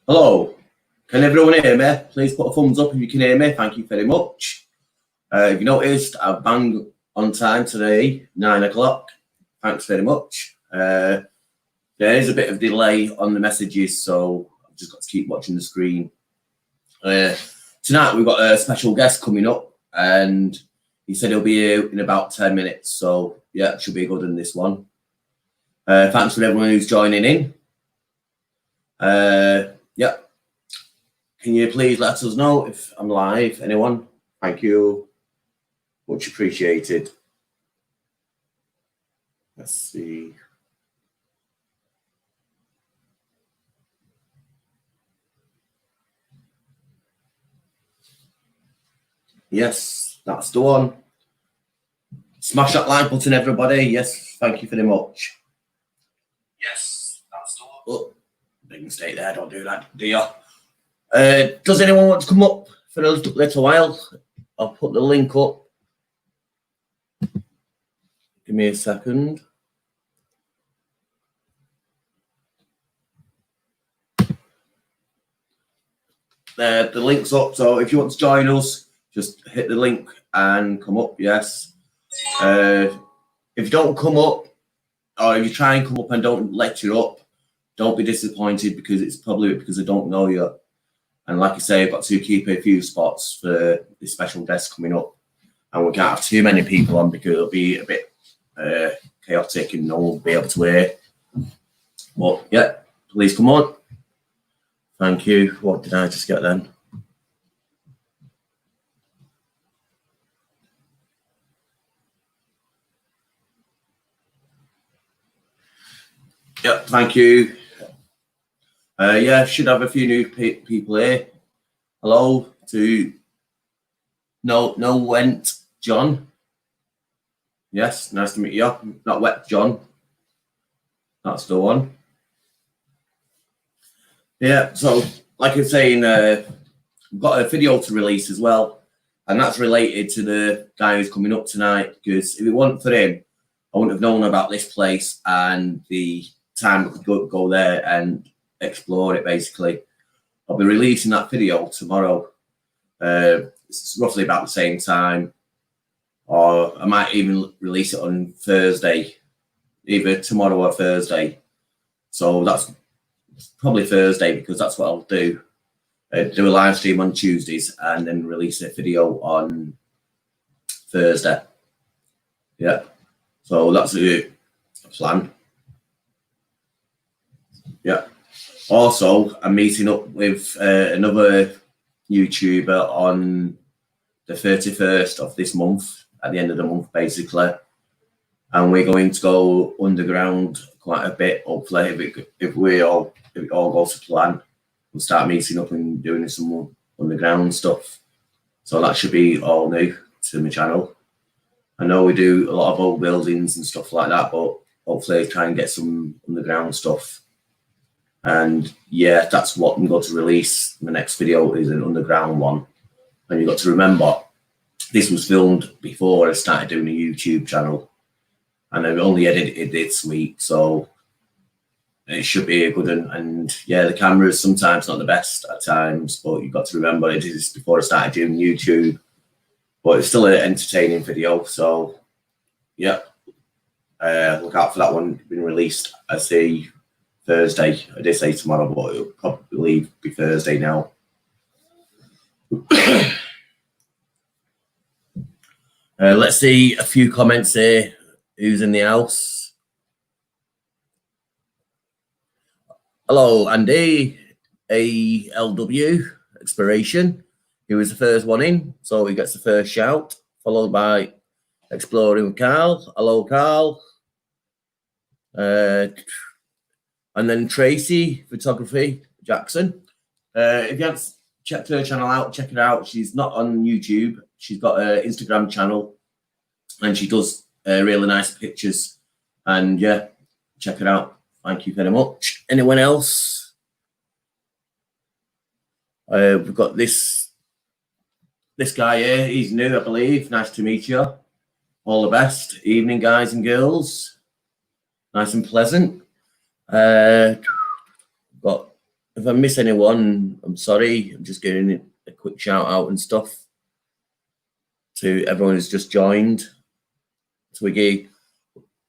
Hello, can everyone hear me? Please put a thumbs up if you can hear me. Thank you very much. If you noticed, I've banged on time today, 9 o'clock. Thanks very much. There is a bit of delay on the messages, so I've just got to keep watching the screen. Tonight we've got a special guest coming up, and he said he'll be here in about 10 minutes. So yeah, it should be good in this one. Thanks for everyone who's joining in. Yeah. Can you please let us know if I'm live? Anyone? Thank you. Much appreciated. Let's see. Yes, that's the one. Smash that like button, everybody. Yes, thank you very much. Yes, that's the one. Oh, didn't stay there. Don't do that, do you? Does anyone want to come up for a little while? I'll put the link up. Give me a second. The link's up, so if you want to join us, just hit the link and come up. Yes. If you don't come up, or if you try and come up and don't lecture up, don't be disappointed, because it's probably because I don't know you. And like I say, I've got to keep a few spots for this special guest coming up, and we can't have too many people on because it'll be a bit chaotic and no one will be able to hear. But yeah, please come on. Thank you. What did I just get then? Yep, thank you. Yeah, should have a few new people here. Hello to No Went John. Yes, nice to meet you. Not Wet John. That's the one. Yeah, so like I was saying, I've got a video to release as well, and that's related to the guy who's coming up tonight, because if it wasn't for him, I wouldn't have known about this place and the time we could go there and explore it, basically. I'll be releasing that video tomorrow. It's roughly about the same time, or I might even release it on Thursday, either tomorrow or Thursday. So that's probably Thursday, because that's what I'll do. Do a live stream on Tuesdays and then release a video on Thursday. Yeah, so that's a plan. Yeah. Also, I'm meeting up with another YouTuber on the 31st of this month, at the end of the month, basically. And we're going to go underground quite a bit, hopefully, if it all goes to plan. We'll start meeting up and doing some underground stuff. So that should be all new to my channel. I know we do a lot of old buildings and stuff like that, but hopefully try and get some underground stuff. And yeah, that's what I'm going to release. The next video is an underground one. And you've got to remember, this was filmed before I started doing a YouTube channel. And I've only edited it this week, so it should be a good one. And yeah, the camera is sometimes not the best at times, but you've got to remember it is before I started doing YouTube. But it's still an entertaining video, so yeah. Look out for that one being released, I say, Thursday. I did say tomorrow, but it'll probably be Thursday now. Let's see a few comments here. Who's in the house? Hello, Andy. ALW Exploration. He was the first one in, so he gets the first shout, followed by Exploring with Carl. Hello, Carl. And then Tracy Photography Jackson. If you haven't checked her channel out, check it out. She's not on YouTube. She's got an Instagram channel, and she does really nice pictures. And yeah, check it out. Thank you very much. Anyone else? We've got this guy here. He's new, I believe. Nice to meet you. All the best. Evening, guys and girls. Nice and pleasant. Got if I miss anyone, I'm sorry. I'm just giving a quick shout out and stuff to everyone who's just joined. Twiggy.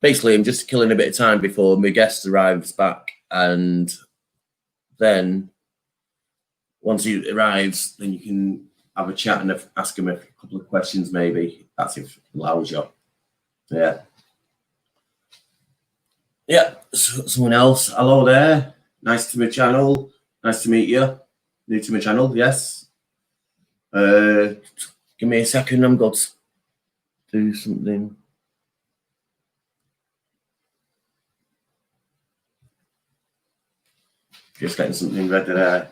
Basically, I'm just killing a bit of time before my guest arrives back, and then once he arrives, then you can have a chat and ask him a couple of questions, maybe. That's if it allows you. Yeah. Yeah, someone else. Hello there. Nice to meet my channel. Nice to meet you. New to my channel, yes. Give me a second. I'm going to do something. Just getting something ready there.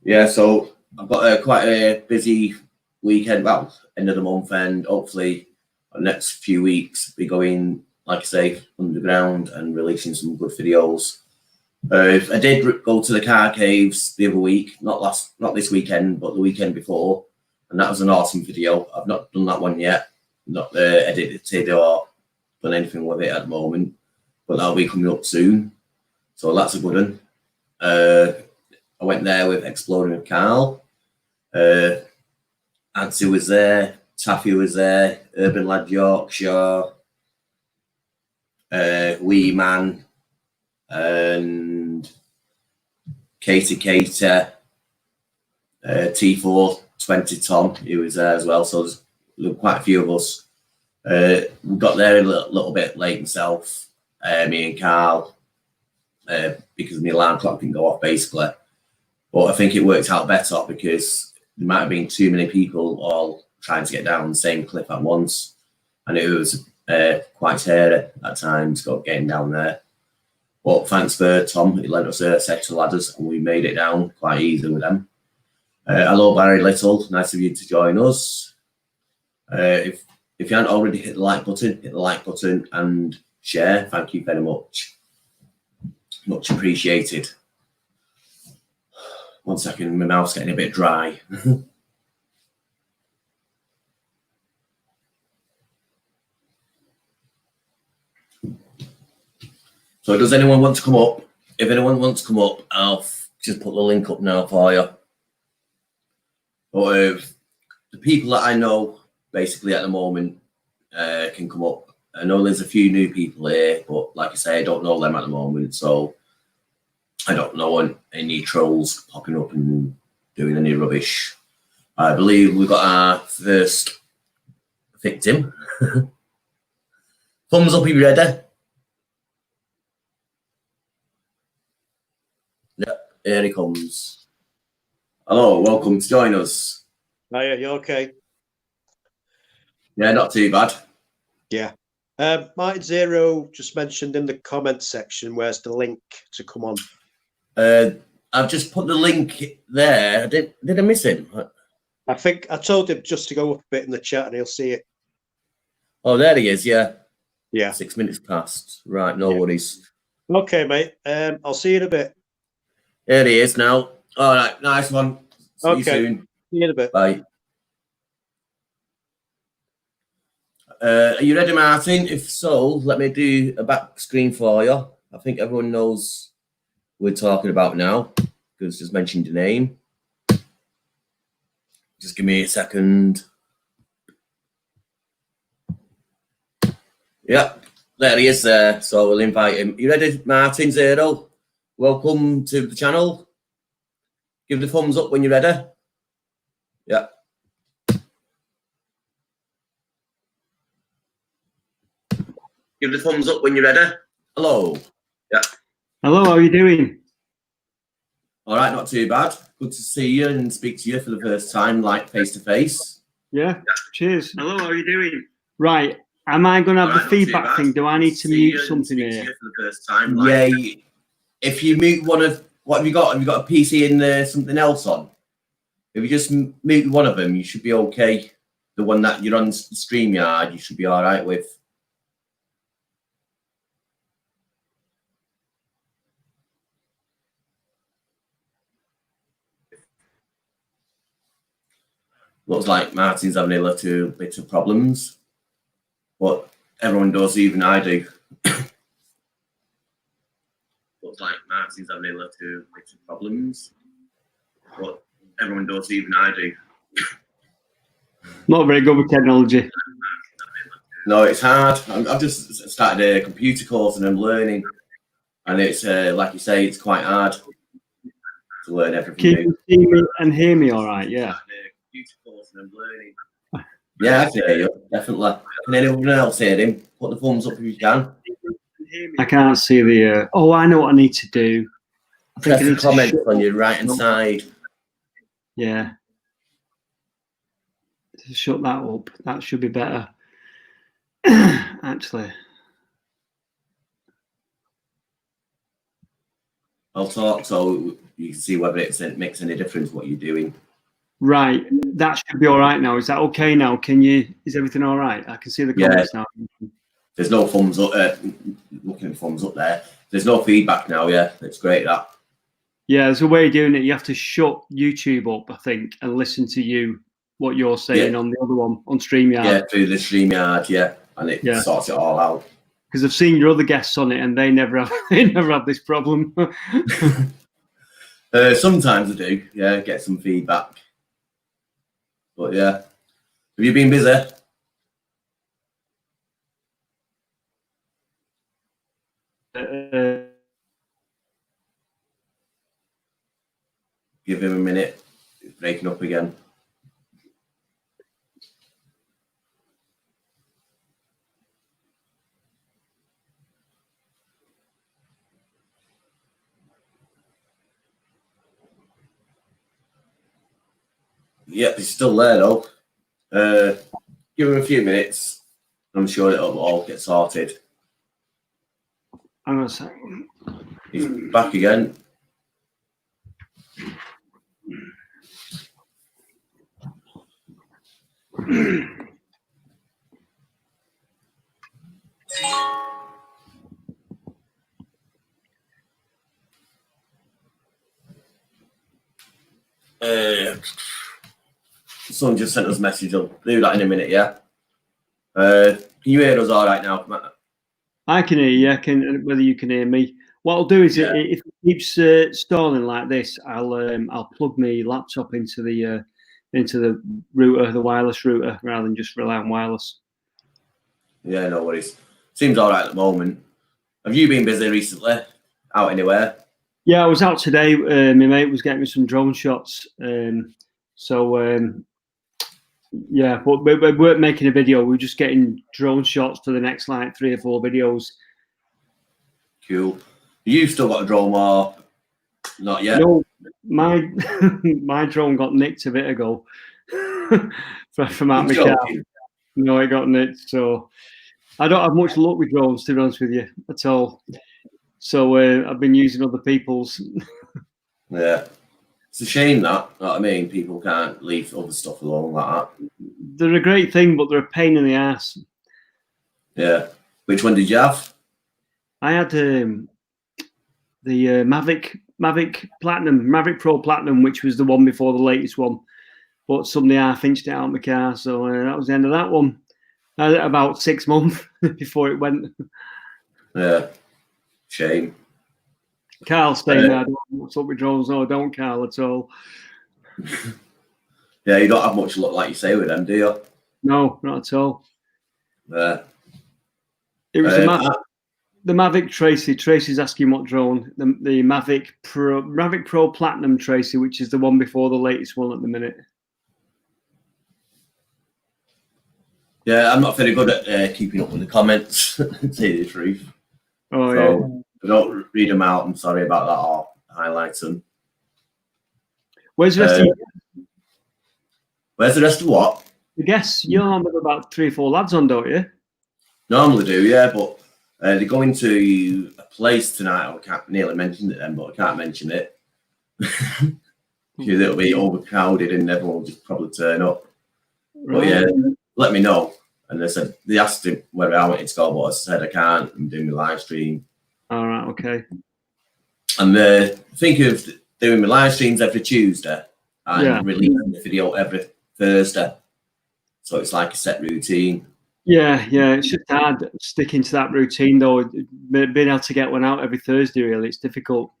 Yeah, so I've got quite a busy weekend. Well, end of the month, and hopefully the next few weeks be going, like I say, underground and releasing some good videos. I did go to the car caves the other week, not this weekend, but the weekend before, and that was an awesome video. I've not done that one yet, not edited or done anything with it at the moment, but that'll be coming up soon. So that's a good one. I went there with Exploring with Carl. Antsy was there, Taffy was there, Urban Lad Yorkshire, Wee Man, and Katie Cater, T420 Tom, he was there as well. So there's quite a few of us. We got there a little bit late himself, me and Carl, because the alarm clock didn't go off basically. But I think it worked out better because there might have been too many people all trying to get down the same cliff at once, and it was quite hairy at times getting down there. But thanks for Tom, he lent us a set of ladders and we made it down quite easy with them. Hello Barry Little, nice of you to join us. If you haven't already hit the like button and share. Thank you very much. Much appreciated. 1 second, my mouth's getting a bit dry. So does anyone want to come up? If anyone wants to come up, I'll just put the link up now for you. But the people that I know basically at the moment can come up. I know there's a few new people here, but like I say, I don't know them at the moment. So I don't know any trolls popping up and doing any rubbish. I believe we've got our first victim. Thumbs up if you're ready. Yep, here he comes. Hello, welcome to join us. Hiya, you okay? Yeah, not too bad. Yeah. Martin Zero just mentioned in the comment section, where's the link to come on? I've just put the link there. Did I miss him? I think I told him just to go up a bit in the chat and he'll see it. Oh, there he is, yeah. Yeah. 6 minutes past. Right, no worries. Okay, mate. I'll see you in a bit. There he is now. All right, nice one. See you soon. See you in a bit. Bye. Are you ready, Martin? If so, let me do a back screen for you. I think everyone knows what we're talking about now because just mentioned your name. Just give me a second. Yeah, there he is there. So we'll invite him. You ready, Martin Zero? Welcome to the channel. Give the thumbs up when you're ready. Yeah. Give the thumbs up when you're ready. Hello. Yeah. Hello, how are you doing? All right, not too bad. Good to see you and speak to you for the first time, like face to face. Yeah, cheers. Hello, how are you doing? Right, am I going to have All right, the feedback thing? Do I need to mute something here? For the first time, like, yeah. If you mute one of, what have you got? Have you got a PC and something else on? If you just mute one of them, you should be okay. The one that you're on StreamYard, you should be all right with. Looks like Martin's having a little bit of problems, but everyone does, even I do. But looks like Martin's having a little problems, but everyone does, even I do. Not very good with technology. No, it's hard. I've just started a computer course and I'm learning, and it's like you say, it's quite hard to learn everything. Can you see me and hear me all right? Yeah. Computer course and I'm learning. Yeah, I can hear you, definitely. Can anyone else hear him? Put the thumbs up if you can. I can't see the. Oh, I know what I need to do. I think Press I the need to comments shut- on your right hand side. Yeah. To shut that up. That should be better. Actually. I'll talk so you can see whether it makes any difference what you're doing. Right. That should be all right now. Is that okay now? Is everything all right? I can see the comments now. There's no thumbs up. Looking at thumbs up there. There's no feedback now. Yeah, it's great that. Yeah, there's a way of doing it. You have to shut YouTube up, I think, and listen to what you're saying on the other one, on StreamYard. Yeah, through the StreamYard, yeah. And it sorts it all out. Because I've seen your other guests on it and they never have this problem. Sometimes I do, yeah, get some feedback. But yeah. Have you been busy? Give him a minute. It's breaking up again. Yep, he's still there though. Give him a few minutes. I'm sure it'll all get sorted. Hang on a sec. He's back again. Someone just sent us a message. I'll do that in a minute, yeah? Can you hear us all right now, Matt? I can hear you. Whether you can hear me. What I'll do is, if it keeps stalling like this, I'll plug my laptop into the router, the wireless router, rather than just rely on wireless. Yeah, no worries. Seems all right at the moment. Have you been busy recently? Out anywhere? Yeah, I was out today. My mate was getting me some drone shots. Yeah, but we weren't making a video. We were just getting drone shots for the next like 3 or 4 videos. Cool. You still got a drone or not yet? No, my my drone got nicked a bit ago from out my car. No, it got nicked. So I don't have much luck with drones, to be honest with you, at all. So I've been using other people's. Yeah. It's a shame that, you know what I mean? People can't leave other stuff alone like that. They're a great thing, but they're a pain in the ass. Yeah. Which one did you have? I had the Mavic Platinum, Mavic Pro Platinum, which was the one before the latest one. But somebody half-inched it out of my car, so that was the end of that one. I had it about 6 months before it went. Yeah. Shame. Carl's saying, I don't know what's up with drones. No, don't, Carl, at all. Yeah, you don't have much luck, like you say, with them, do you? No, not at all. Yeah. It was the Mavic Tracy. Tracy's asking what drone. The Mavic Pro Platinum Tracy, which is the one before the latest one at the minute. Yeah, I'm not very good at keeping up with the comments, to tell you the truth. Oh, So, yeah. I don't read them out. I'm sorry about that, or highlight them. Where's the rest of Where's the rest of what? the guests? You're on with about 3 or 4 lads on, don't you? Normally do, yeah, but they're going to a place tonight. I can't nearly mention it then, but I can't mention it. Because it'll be overcrowded and everyone will just probably turn up. But yeah, let me know. And they asked him whether I wanted to go, but I said I can't. I'm doing my live stream. All right, okay. And think of doing my live streams every Tuesday and releasing the video every Thursday. So it's like a set routine. Yeah, it's just hard sticking to that routine though. Being able to get one out every Thursday, really, it's difficult.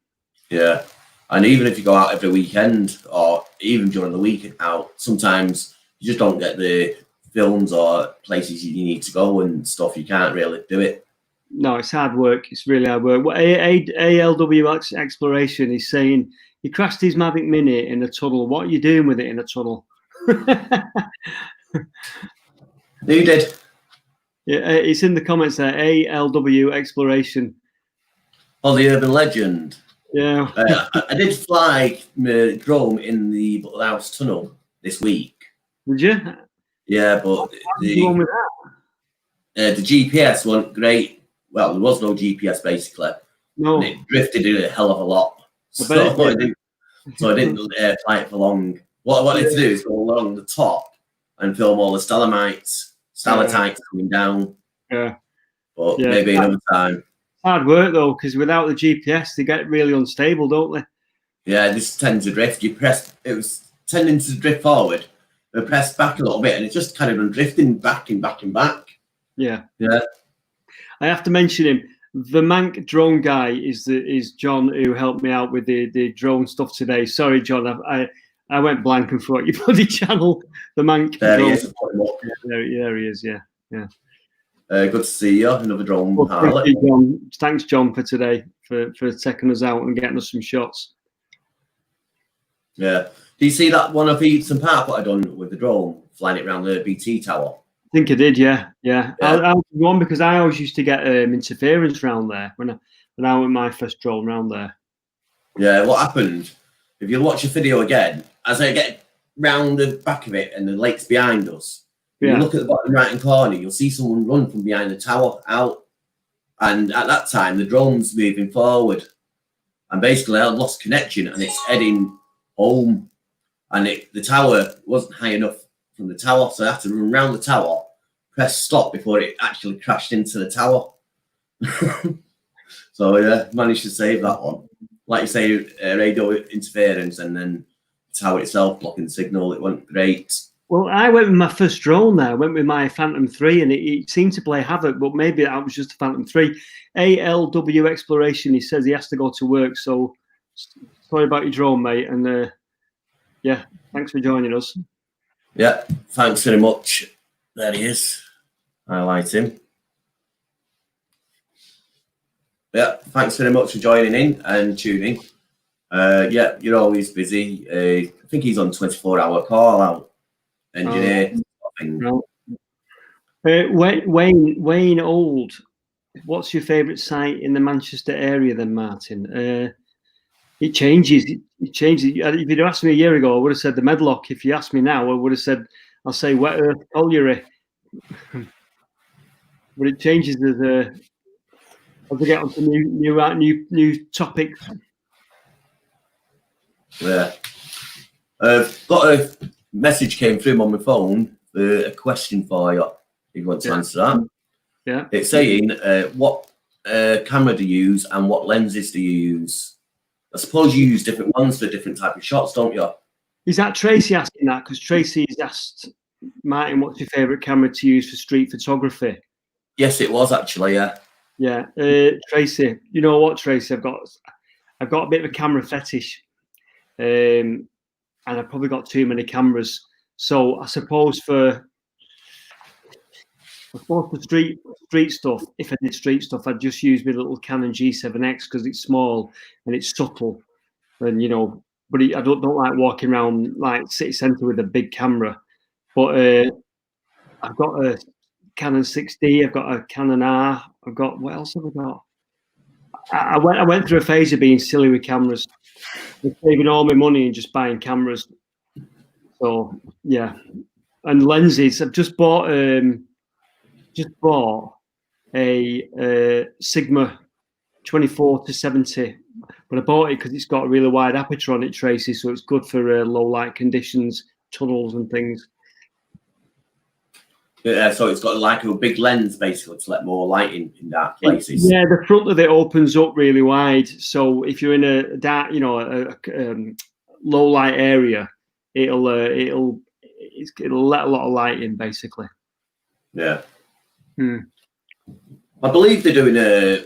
Yeah. And even if you go out every weekend or even during the week out, sometimes you just don't get the films or places you need to go and stuff. You can't really do it. No, it's hard work. It's really hard work. Well, ALW Exploration is saying he crashed his Mavic Mini in a tunnel. What are you doing with it in a tunnel? Who did? Yeah, it's in the comments there. ALW Exploration. Oh, the urban legend. Yeah. I did fly my drone in the Butler House tunnel this week. Did you? Yeah, but with the GPS wasn't great. Well, there was no GPS basically. No. And it drifted a hell of a lot. So I didn't fly it for long. What I wanted to do is go along the top and film all the stalagmites coming down. Yeah. But maybe another time. Hard work though, because without the GPS, they get really unstable, don't they? Yeah, this tends to drift. It was tending to drift forward. I pressed back a little bit, and it just kind of drifting back and back and back. Yeah. Yeah. I have to mention him. The Mank drone guy is John, who helped me out with the drone stuff today. Sorry, John, I went blank and forgot your bloody channel. The Mank. There drone. he is. There he is. Yeah. Good to see you. Another drone pilot. Thanks, John, for today for taking us out and getting us some shots. Yeah. Do you see that one of Eaton Park what I done with the drone, flying it around the BT tower? I think I did, yeah. I was one because I always used to get interference round there when I went my first drone round there. Yeah, what happened? If you watch the video again, as I get round the back of it and the lake's behind us, if you look at the bottom right hand corner, you'll see someone run from behind the tower out. And at that time, the drone's moving forward. And basically, I lost connection and it's heading home. And the tower wasn't high enough from the tower, so I had to run around the tower, press stop before it actually crashed into the tower. So yeah, managed to save that one. Like you say, radio interference and then the tower itself blocking the signal. It went great. Well, I went with my first drone there. I went with my Phantom 3 and it seemed to play havoc, but maybe that was just a Phantom 3. ALW Exploration, he says he has to go to work, so sorry about your drone, mate. And yeah, thanks for joining us. Yeah, thanks very much. There he is. Highlight him. Yeah, thanks very much for joining in and tuning. Yeah, you're always busy. I think he's on 24-hour call out. Engineer. Wayne Old, what's your favourite site in the Manchester area then, Martin? It changes. It changes. If you'd asked me a year ago, I would have said the Medlock. If you asked me now, I would have said, I'll say Wet Earth Colliery. But it changes as we get onto new topics. Yeah. Got a message came through on my phone. A question for you. If you want to answer that. Yeah. It's saying what camera do you use and what lenses do you use? I suppose you use different ones for different type of shots, don't you? Is that Tracy asking that? Because Tracy's asked Martin, what's your favourite camera to use for street photography? Yes, it was actually, yeah. Yeah, Tracy. You know what, Tracy? I've got a bit of a camera fetish, and I've probably got too many cameras. So I suppose for street stuff, if I did street stuff, I'd just use my little Canon G7X because it's small and it's subtle, and but I don't like walking around like city centre with a big camera. But I've got a Canon 6D, I've got a Canon R, I've got, what else have I got? I went through a phase of being silly with cameras, saving all my money and just buying cameras. So yeah, and lenses. I've just bought a Sigma 24-70, but I bought it because it's got a really wide aperture on it, Tracy, so it's good for low light conditions, tunnels and things. Yeah, so it's got like a big lens basically to let more light in dark places. Yeah, the front of it opens up really wide, so if you're in a dark, a low light area, it'll let a lot of light in basically. Yeah. I believe they're doing a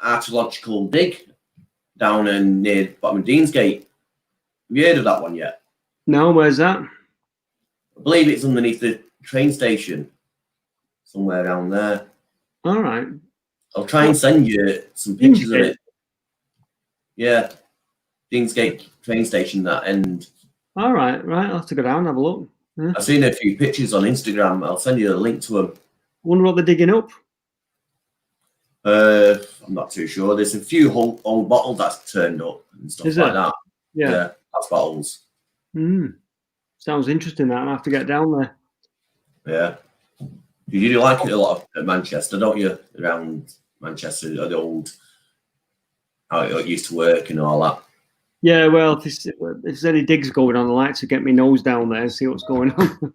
archaeological dig down in near bottom of Deansgate. Have you heard of that one yet? No, where's that? I believe it's underneath the train station, somewhere down there. All right. I'll try and send you some pictures of it. Yeah, Deansgate train station, that end. All right, right. I'll have to go down and have a look. Yeah. I've seen a few pictures on Instagram. I'll send you a link to them. Wonder what they're digging up. I'm not too sure. There's a few old bottles that's turned up and stuff like that. Yeah, that's bottles. Sounds interesting. That I'll have to get down there. Yeah. You do like it a lot at Manchester, don't you? Around Manchester, the old, how it used to work and all that. Yeah, well, if there's any digs going on, I like to get my nose down there and see what's going on.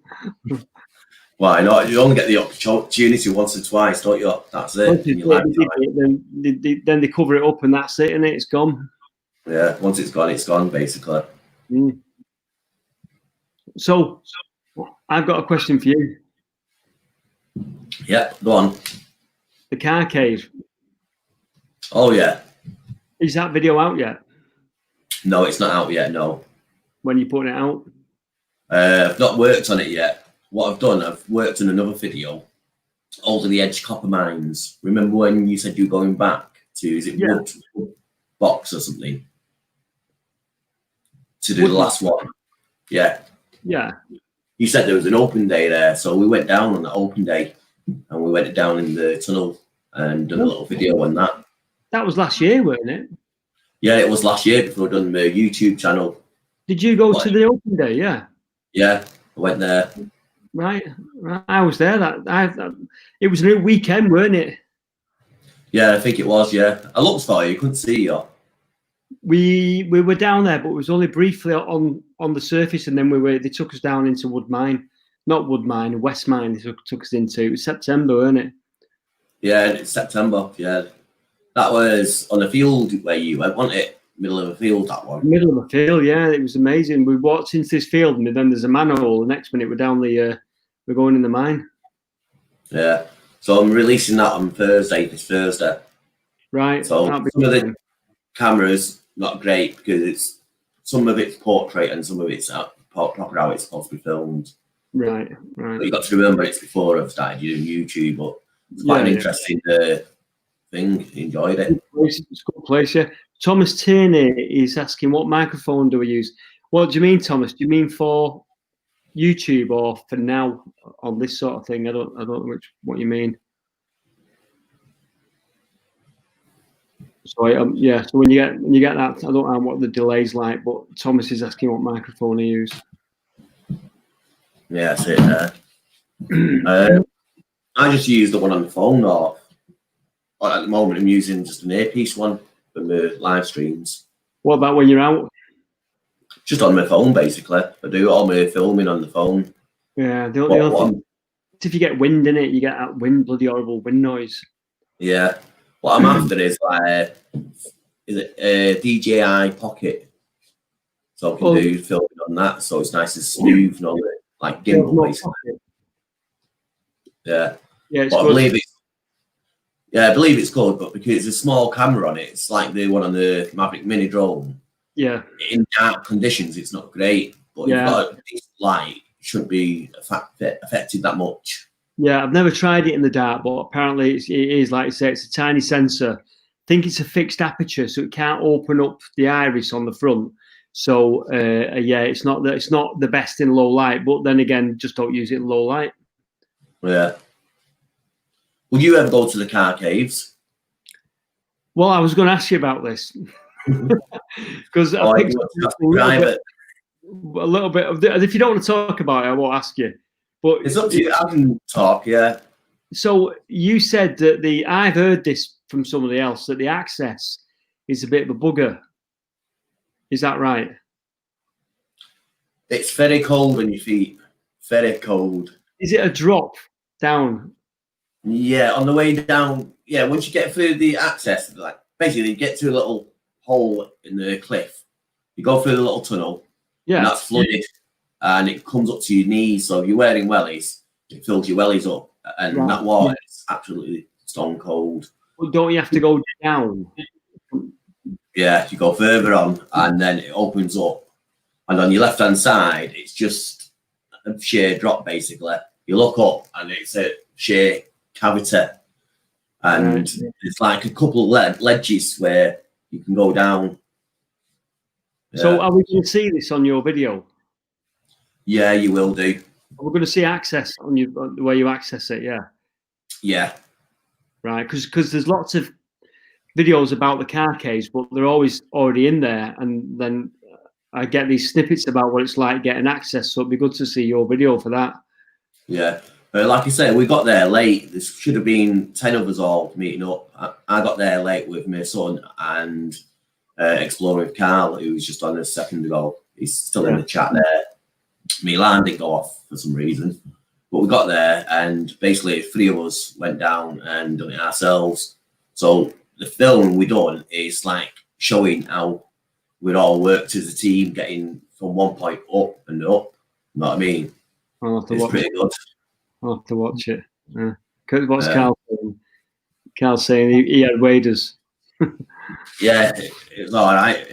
Why not? You only get the opportunity once or twice, don't you? That's it. Then they cover it up and that's it, and it's gone. Yeah, once it's gone, basically. So, I've got a question for you. Yeah, go on. The car cave. Oh, yeah. Is that video out yet? No, it's not out yet, no. When you putting it out? I've not worked on it yet. What I've done, I've worked on another video, Over the Edge Copper Mines. Remember when you said you were going back to, is it Wood Box or something? To do the last one. Yeah. Yeah. You said there was an open day there, so we went down on the open day and we went down in the tunnel and done a little video on that. That was last year, wasn't it? Yeah, it was last year before I done the YouTube channel. Did you go to the open day? Yeah. Yeah, I went there. Right. I was there. It was a new weekend, weren't it? Yeah, I think it was. Yeah, I looked for you. Couldn't see you. We were down there, but it was only briefly on the surface, and then they took us down into Wood Mine, not Wood Mine, West Mine. They took us into. It was September, wasn't it? Yeah, it's September. Yeah, that was on the field where you went, wasn't it? Middle of a field, that one. Middle of a field, yeah. It was amazing. We walked into this field, and then there's a manhole. The next minute, we're down we're going in the mine. Yeah. So I'm releasing that on this Thursday. Right. So some of the cameras not great because some of it's portrait and some of it's proper how it's supposed to be filmed. Right. But you got to remember it's before I've started doing YouTube, but it's quite an interesting thing. Enjoyed it. It's a good place, yeah. Thomas Tierney is asking, what microphone do we use? What do you mean, Thomas? Do you mean for YouTube or for now on this sort of thing? I don't know what you mean. So yeah. So when you get that, I don't know what the delay's like, but Thomas is asking what microphone he used. Yeah, that's it. I just use the one on the phone, or at the moment I'm using just an earpiece one for the live streams. What about when you're out? Just on my phone, basically. I do all my filming on the phone. Yeah, the other thing, if you get wind in it, you get that bloody horrible wind noise. Yeah. What I'm after is is it a DJI Pocket? So I can do filming on that, so it's nice and smooth and all that, like gimbal basically. Yeah. Yeah, but I believe it's good, but because it's a small camera on it, it's like the one on the Maverick Mini drone. Yeah. In dark conditions, it's not great, but you've got a decent light, it shouldn't be affected that much. Yeah, I've never tried it in the dark, but apparently it is, like you say, it's a tiny sensor. I think it's a fixed aperture, so it can't open up the iris on the front. So yeah, it's not the best in low light, but then again, just don't use it in low light. Yeah. Will you ever go to the car caves? Well, I was going to ask you about this because I picked up a little bit of if you don't want to talk about it, I won't ask you. But it's up to you. I can talk. Yeah. So you said that I've heard this from somebody else that the access is a bit of a bugger. Is that right? It's very cold on your feet. Very cold. Is it a drop down? Yeah, on the way down. Yeah, once you get through the access, like basically you get to a little hole in the cliff. You go through the little tunnel. Yeah. And that's flooded. And it comes up to your knees. So if you're wearing wellies, it fills your wellies up. and Right. that water is absolutely stone cold. Well, don't you have to go down? Yeah, you go further on, and then it opens up, and on your left-hand side, it's just a sheer drop, basically. You look up, and it's a sheer cavity, and Right. it's like a couple of ledges where you can go down. So are we going to see this on your video? Yeah, you will do. We're going to see access on you, the way you access it. Yeah. Yeah, Right. Because there's lots of videos about the car caves, but they're always already in there. And then I get these snippets about what it's like getting access. So it'd be good to see your video for that. yeah. But like I said, we got there late. There should have been 10 of us all meeting up. I got there late with my son and exploring with Carl, who was just on a second ago. He's still in the chat there. My alarm didn't go off for some reason. But we got there, and basically 3 of us went down and done it ourselves. So the film we done is like showing how we'd all worked as a team, getting from one point up and up. You know what I mean? I'll have to It's watch pretty it. good. I'll have to watch it. Yeah. What's Yeah. Carl saying? Carl saying he had waders. Yeah, it was all right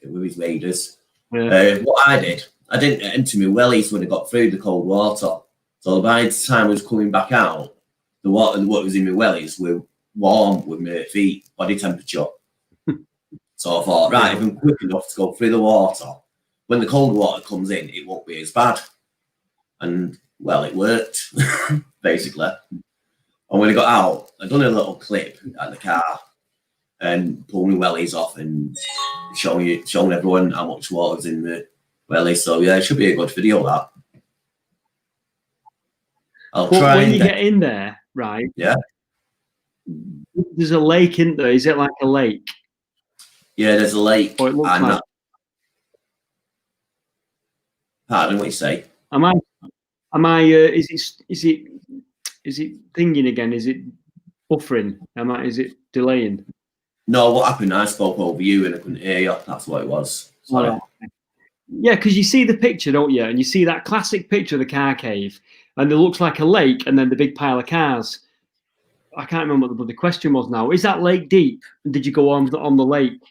with his waders. Yeah. What I did, I didn't get into my wellies when I got through the cold water. So by the time I was coming back out, the water what was in my wellies were warm with my feet, body temperature. So I thought, right, if I'm quick enough to go through the water, when the cold water comes in, it won't be as bad. And well, it worked, basically. And when I got out, I done a little clip at the car and pulled my wellies off and showing everyone how much water's in the wellies. So yeah, it should be a good video, that. I'll But try when and you get in there, right? Yeah. There's a lake in there. Is it like a lake? Yeah, there's a lake. Or it looks and like. Pardon what you say? Am I? Is it thinking again? Is it buffering? Is it delaying? No, what happened? I spoke over you and I couldn't hear you. That's what it was. Sorry. Yeah, because you see the picture, don't you? And you see that classic picture of the car cave, and it looks like a lake, and then the big pile of cars. I can't remember what the question was now. Is that lake deep? Did you go on the lake?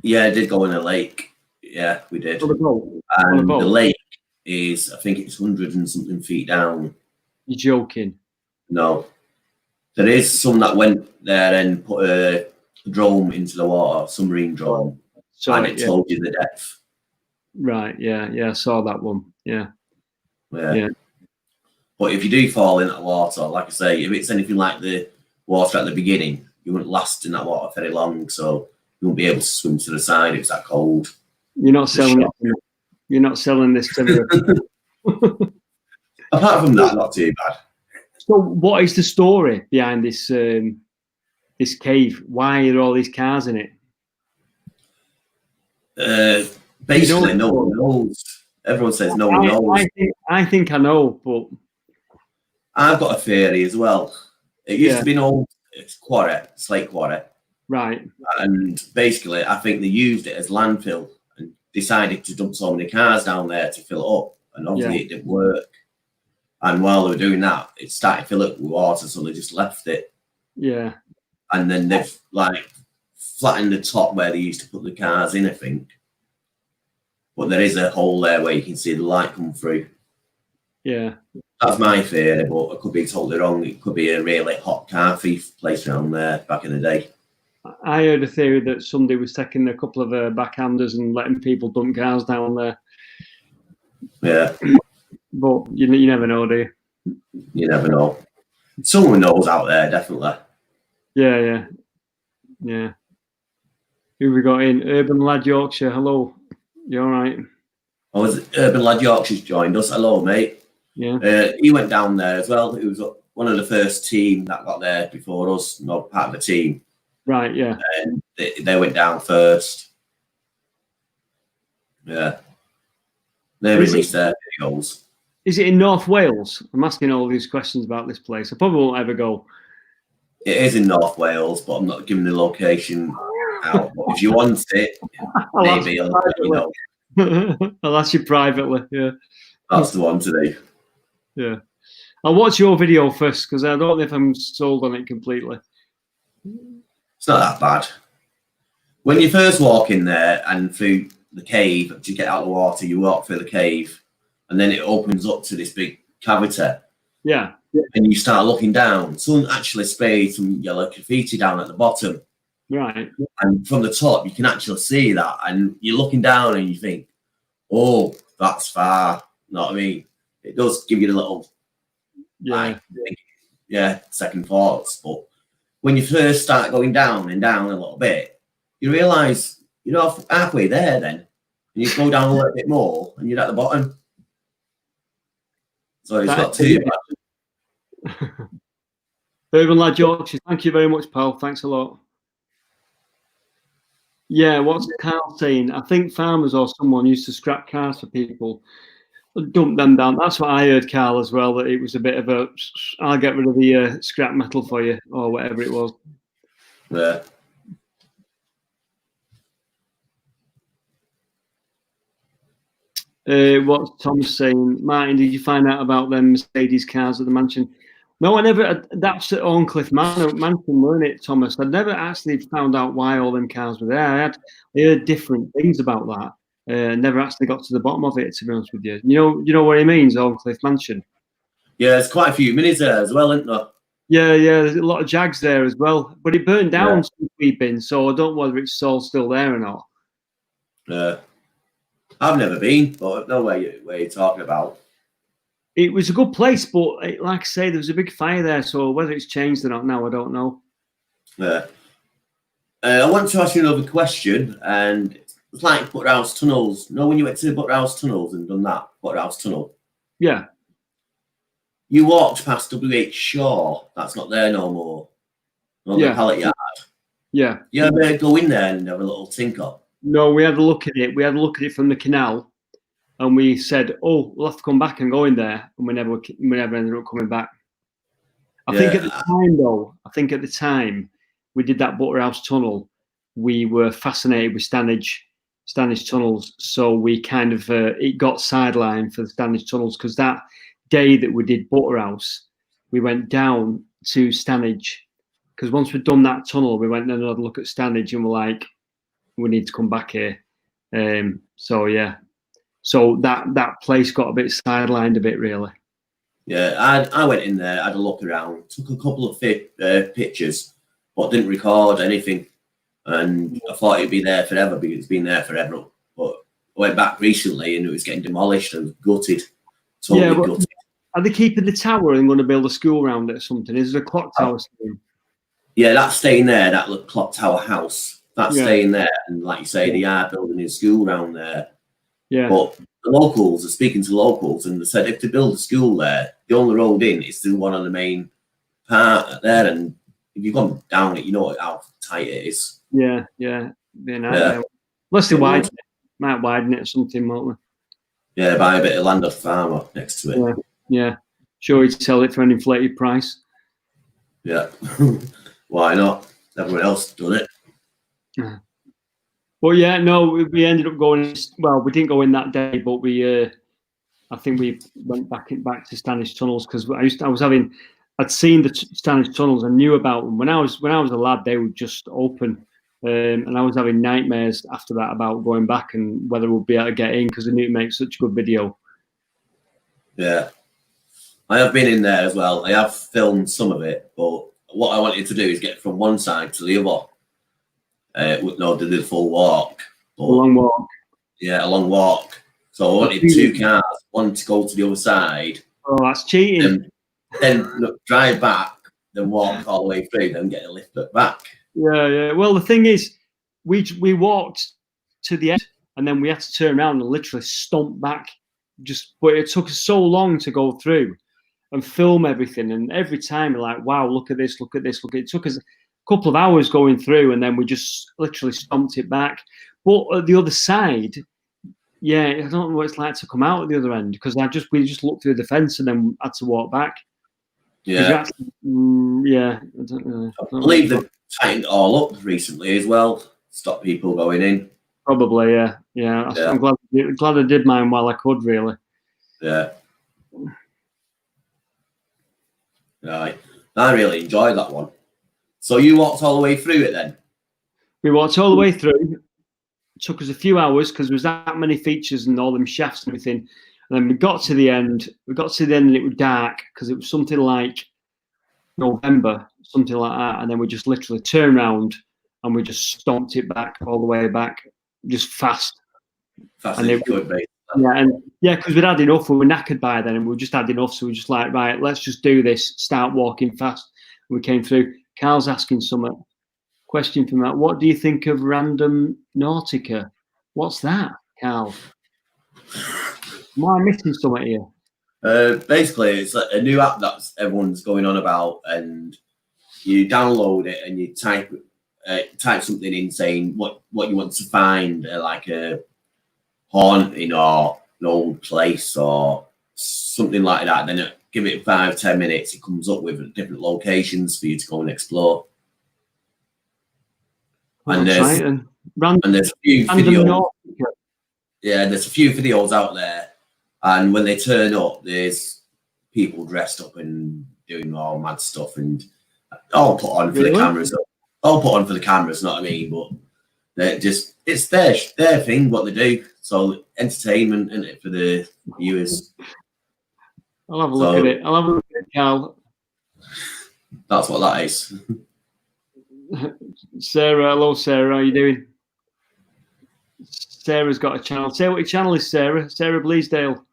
Yeah, I did go in a lake. Yeah, we did. On a boat? And the lake is, I think it's 100 and something feet down. You're joking. No. There is some that went there and put a drone into the water, submarine drone, and it told you the depth. Right, yeah, I saw that one. Yeah. But if you do fall in that water, like I say, if it's anything like the water at the beginning, you wouldn't last in that water very long, so you won't be able to swim to the side if it's that cold. You're not selling it. You're not selling this to me. Apart from that, not too bad. So, what is the story behind this this cave? Why are all these cars in it? Basically, no one knows. Everyone says no one knows. I think I know, but I've got a theory as well. It used to be an old quarry, slate quarry. Right. And basically, I think they used it as landfill and decided to dump so many cars down there to fill it up. And obviously it didn't work. And while they were doing that, it started to fill up with water, so they just left it. Yeah. And then they've like flattened the top where they used to put the cars in, I think. But there is a hole there where you can see the light come through. Yeah. That's my theory, but I could be totally wrong. It could be a really hot car thief place around there back in the day. I heard a theory that somebody was taking a couple of backhanders and letting people dump cars down there. Yeah. But you never know, do you? You never know. Someone knows out there, definitely. Yeah. Who we got in? Urban Lad Yorkshire. Hello. You all right? Urban Lad Yorkshire's joined us. Hello, mate. Yeah. He went down there as well. He was one of the first team that got there before us, not part of the team. Right, yeah. And they went down first. Yeah. They released their videos. Is it in North Wales? I'm asking all these questions about this place. I probably won't ever go. It is in North Wales, but I'm not giving the location out. But if you want it, maybe I'll let you know. I'll ask you privately, yeah. That's the one to do. Yeah. I'll watch your video first because I don't know if I'm sold on it completely. It's not that bad. When you first walk in there and through the cave, to get out of the water, you walk through the cave, and then it opens up to this big cavity. Yeah. And you start looking down. Someone actually sprayed some yellow graffiti down at the bottom. Right. And from the top, you can actually see that. And you're looking down and you think, oh, that's far. You know what I mean? It does give you a little, second thoughts. But when you first start going down and down a little bit, you realise you're not halfway there then. And you go down a little bit more and you're at the bottom. So it's not too bad. Urban Lad Yorkshire, thank you very much, pal. Thanks a lot. Yeah, what's Carl saying? I think farmers or someone used to scrap cars for people, dump them down. That's what I heard, Carl, as well, that it was a bit of a, I'll get rid of the scrap metal for you, or whatever it was. Yeah. What's Thomas saying? Martin, did you find out about them Mercedes cars at the mansion? No, I never. That's at Orncliffe Mansion, weren't it, Thomas? I'd never actually found out why all them cars were there. I heard different things about that. Never actually got to the bottom of it, to be honest with you. You know what he means, Orncliffe Mansion. Yeah, there's quite a few minis there as well, isn't there? Yeah, there's a lot of Jags there as well. But it burned down since we've been, so I don't know whether it's all still there or not. Yeah. I've never been, but I know where you're talking about. It was a good place, but like I say, there was a big fire there, so whether it's changed or not now, I don't know. Yeah. I want to ask you another question, and it's like Butterhouse Tunnels. You know when you went to Butterhouse Tunnels and done that, Butterhouse Tunnel? Yeah. You walked past W.H. Shaw. That's not there no more. No, the pallet yard. Yeah. You ever go in there and have a little tinker? No, we had a look at it. We had a look at it from the canal, and we said, "Oh, we'll have to come back and go in there," and we never ended up coming back. I think at the time we did that Butterhouse Tunnel, we were fascinated with Stanage tunnels, so we kind of it got sidelined for the Stanage tunnels, because that day that we did Butterhouse, we went down to Stanage, because once we'd done that tunnel, we went and had a look at Stanage, and we're like, we need to come back here. So that place got a bit sidelined a bit, really. Yeah, I went in there, had a look around, took a couple of pictures, but didn't record anything. And I thought it'd be there forever, because it's been there forever. But I went back recently and it was getting demolished and gutted. Totally gutted. Are they keeping the tower and going to build a school around it or something? Is there a clock tower scheme? Yeah, that's staying there, that little clock tower house. That's staying there. And like you say, they are building a school around there. Yeah. But the locals are speaking to locals, and they said if they build a school there, the only road in is through one of the main part there. And if you've gone down it, you know how tight it is. Yeah. Unless they widen it. Might widen it or something, won't they? Yeah, buy a bit of land off farmer next to it. Yeah. Sure, you'd sell it for an inflated price. Yeah. Why not? Everyone else done it. Yeah. Well, yeah, no, we ended up going. Well, we didn't go in that day, but we, I think we went back to Stanage tunnels, because I'd seen the Stanage tunnels and knew about them when I was a lad. They would just open, and I was having nightmares after that about going back and whether we'd be able to get in, because I knew it makes such a good video. Yeah, I have been in there as well. I have filmed some of it, but what I wanted to do is get from one side to the other. No, they did a full walk. A long walk. Yeah, a long walk. So I wanted two cars, one to go to the other side. Oh, that's cheating. Then drive back, then walk all the way through, then get a lift back. Yeah. Well, the thing is, we walked to the end, and then we had to turn around and literally stomp back. But it took us so long to go through and film everything, and every time we're like, wow, look at this, look at this, look at it. It took us couple of hours going through, and then we just literally stomped it back. But at the other side, I don't know what it's like to come out at the other end, because we just looked through the fence and then had to walk back. Yeah. I don't know. I believe they've tightened it all up recently as well. Stop people going in. Probably, yeah. I'm glad I did mine while I could, really. Yeah. Right. I really enjoyed that one. So you walked all the way through it then? We walked all the way through. It took us a few hours because there was that many features and all them shafts and everything. And then we got to the end. And it was dark because it was something like November, something like that. And then we just literally turned around and we just stomped it back all the way back, just fast. Fast and as you could be. Yeah, because we'd had enough. We were knackered by then, and we just had enough. So we were just like, right, let's just do this. Start walking fast. And we came through. Carl's asking something. Question from that. What do you think of Random Nautica? What's that, Carl? Am I missing something here? Basically, it's like a new app that everyone's going on about, and you download it and you type something in saying what you want to find, like a haunting or an old place or something like that. Then give it 5-10 minutes, it comes up with different locations for you to go and explore. And there's a few videos. Yeah, there's a few videos out there, and when they turn up, there's people dressed up and doing all mad stuff, and all put on for the cameras. All put on for the cameras, know what I mean? But they're just, it's their thing, what they do. So entertainment, isn't it, for the viewers? I'll have a look at it. I'll have a look at it, Carl. That's what that is. Sarah, hello, Sarah. How are you doing? Sarah's got a channel. Say what your channel is, Sarah. Sarah Bleasdale.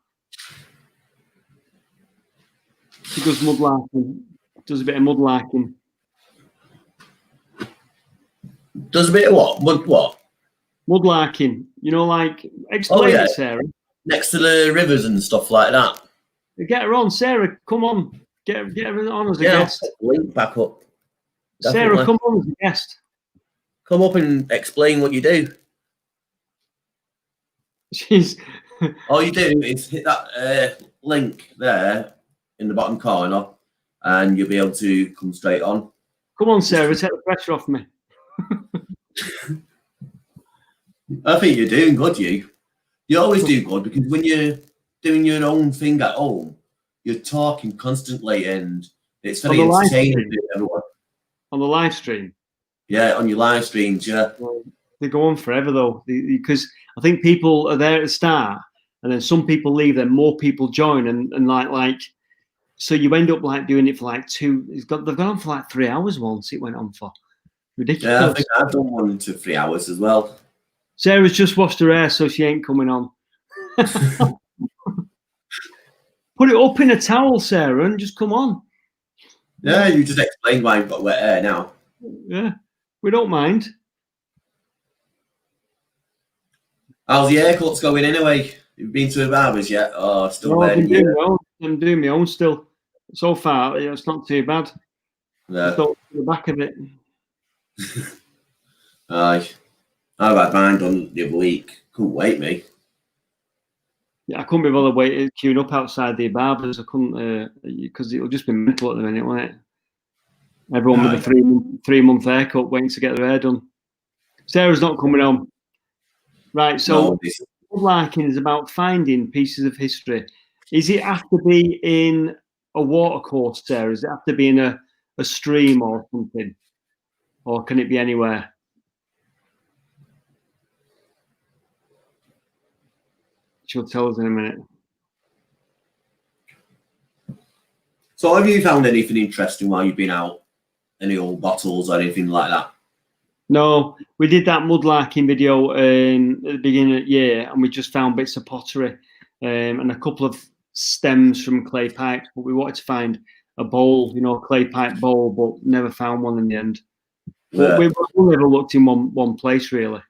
She does mudlarking. Does a bit of mudlarking. Does a bit of what? What? Mudlarking. You know, like, explain it, Sarah. Next to the rivers and stuff like that. Get her on, Sarah. Come on. Get her on as a guest. Link back up. Definitely. Sarah, come on as a guest. Come up and explain what you do. All you do is hit that link there in the bottom corner, and you'll be able to come straight on. Come on, Sarah, take the pressure off me. I think you're doing good, you. You always do good, because when you're doing your own thing at home, you're talking constantly, and it's very entertaining to everyone. On the live stream? Yeah, on your live streams, yeah. They go on forever, though, because I think people are there at the start, and then some people leave, then more people join, and like, so you end up like doing it for like they've gone on for like 3 hours once. It went on for ridiculous. Yeah, I think I've done 1 to 3 hours as well. Sarah's just washed her hair, so she ain't coming on. Put it up in a towel, Sarah, and just come on. Yeah, you just explained why you've got wet hair now. Yeah, we don't mind. How's the haircuts going anyway? You've been to a barber's yet? Oh, still no, I'm doing my own still. So far, it's not too bad. Yeah. The back of it. Aye. I've had mine done the other week. Couldn't wait, me. Yeah, I couldn't be bothered waiting, queuing up outside the barbers. I couldn't, because it'll just be mental at the minute, won't it? Everyone with a 3-month haircut waiting to get their hair done. Sarah's not coming on. Right, so mudlarking is about finding pieces of history. Is it have to be in a watercourse, Sarah? Does it have to be in a stream or something? Or can it be anywhere? She'll tell us in a minute. So have you found anything interesting while you've been out? Any old bottles or anything like that? No, we did that mudlarking video at the beginning of the year, and we just found bits of pottery and a couple of stems from clay pipe. But we wanted to find a bowl, a clay pipe bowl, but never found one in the end. Yeah. We've never looked in one place, really.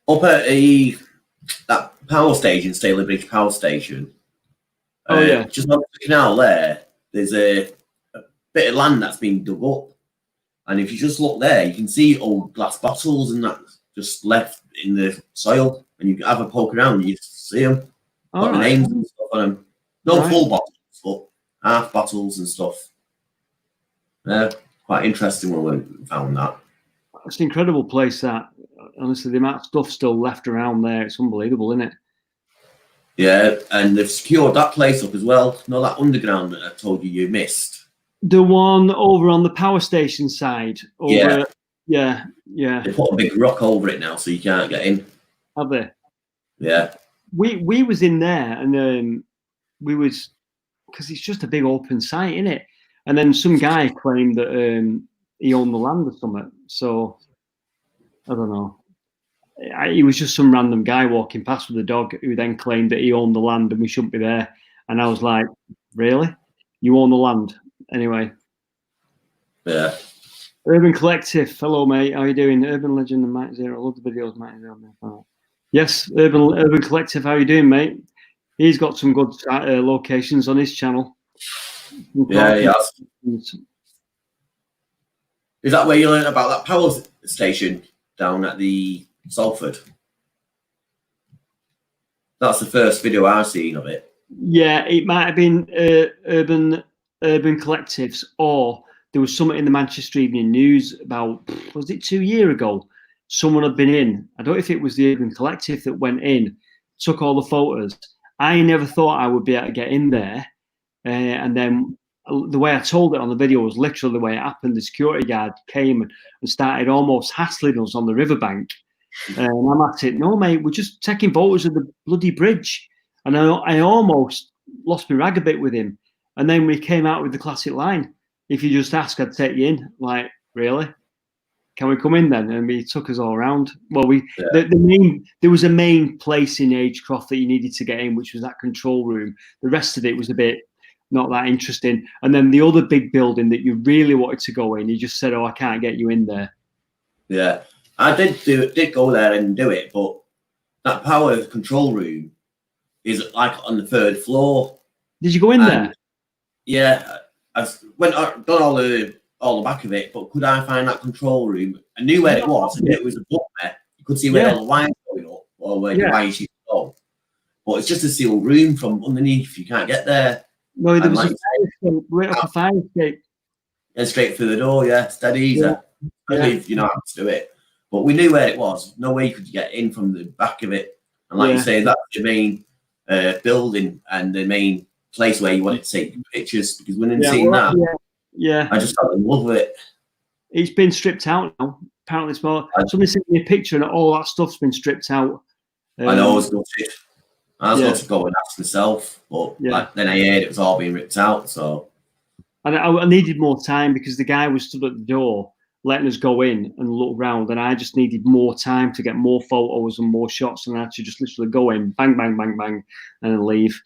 Up at that power station, Staley Bridge Power Station. Oh, yeah. Just on the canal there's a bit of land that's been dug up. And if you just look there, you can see old glass bottles and that just left in the soil. And you can have a poke around, you see them. Got the names and stuff on them. No full bottles, but half bottles and stuff. Yeah, quite interesting when we found that. It's an incredible place, that. Honestly, the amount of stuff still left around there, it's unbelievable, isn't it? Yeah, and they've secured that place up as well. You know, that underground that I told you missed. The one over on the power station side. Over, yeah. They put a big rock over it now, so you can't get in. Have they? Yeah. We was in there, and we was, because it's just a big open site, isn't it? And then some guy claimed that he owned the land or something. So I don't know. He was just some random guy walking past with a dog who then claimed that he owned the land and we shouldn't be there. And I was like, really? You own the land? Anyway. Yeah. Urban Collective. Hello, mate. How are you doing? Urban Legend and Mike Zero. I love the videos, Mike Zero. Yes, Urban Collective. How are you doing, mate? He's got some good locations on his channel. Yeah, he has. Is that where you learned about that power station down at the Salford? That's the first video I've seen of it. Yeah, it might have been Urban Collectives, or there was something in the Manchester Evening News about, was it 2 years ago? Someone had been in. I don't know if it was the Urban Collective that went in, took all the photos. I never thought I would be able to get in there. And then the way I told it on the video was literally the way it happened. The security guard came and started almost hassling us on the riverbank. And I'm at it, no, mate, we're just taking photos of the bloody bridge. And I almost lost my rag a bit with him. And then we came out with the classic line, if you just ask, I'd take you in. Like, really? Can we come in then? And he took us all around. Well, there was a main place in Agecroft that you needed to get in, which was that control room. The rest of it was a bit not that interesting. And then the other big building that you really wanted to go in, you just said, oh, I can't get you in there. Yeah, I did go there and do it, but that power control room is like on the 3rd floor. Did you go in there? Yeah, I done all the back of it, but could I find that control room? I knew where it was. I knew it was a book there. You could see where all the wires going up, or where the wires used to go. But it's just a sealed room from underneath. You can't get there. No, there was a fire escape, right up a fire escape. Yeah, straight through the door. Yeah, it's dead easy. If you know how to do it. But we knew where it was. No way could you get in from the back of it. And like you say, that's the main building and the main place where you wanted to take pictures, because we didn't see that. Yeah, I just fell in love with it. It's been stripped out now. Apparently, it's more. Somebody sent me a picture, and all that stuff's been stripped out. I know, I was gutted. I was going to go and ask myself, but then I heard it was all being ripped out. So, and I needed more time because the guy was stood at the door letting us go in and look round, and I just needed more time to get more photos and more shots, and I had to just literally go in, bang, bang, bang, bang, and then leave.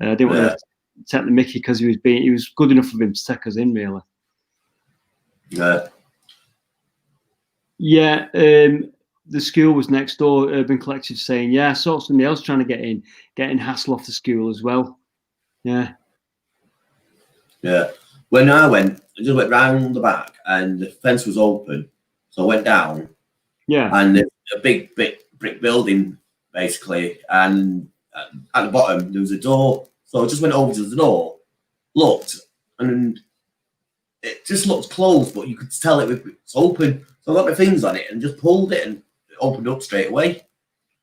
I didn't want to take the mickey because he was good enough of him to take us in, really. Yeah. The school was next door. Urban Collective saying, I saw somebody else trying to getting hassle off the school as well. Yeah. When I just went round the back and the fence was open, so I went down. Yeah. And there's a big brick building basically, and at the bottom there was a door. So I just went over to the door, looked, and it just looked closed, but you could tell it's open. So I got my fingers on it and just pulled it, and it opened up straight away.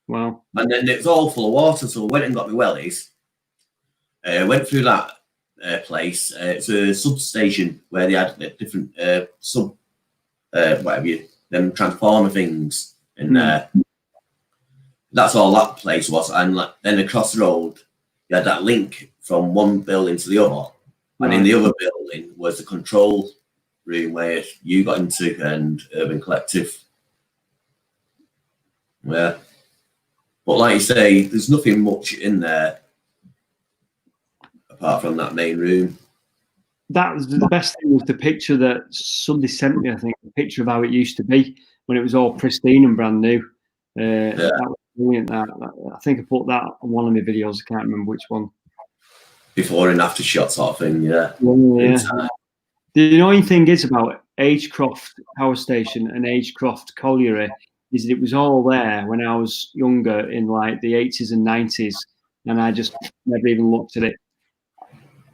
Wow. And then it was all full of water, so I went and got my wellies. Went through that place. It's a substation where they had different them transformer things in there. That's all that place was. And then across the road, you had that link from one building to the other. And in the other building was the control room where you got into, and Urban Collective. Yeah. But like you say, there's nothing much in there apart from that main room. That was the best thing, was the picture that somebody sent me, I think, a picture of how it used to be when it was all pristine and brand new. That was brilliant. I think I put that on one of my videos. I can't remember which one. Before and after shot sort of thing, yeah. The annoying thing is about Agecroft Power Station and Agecroft Colliery is that it was all there when I was younger in like the 80s and 90s, and I just never even looked at it.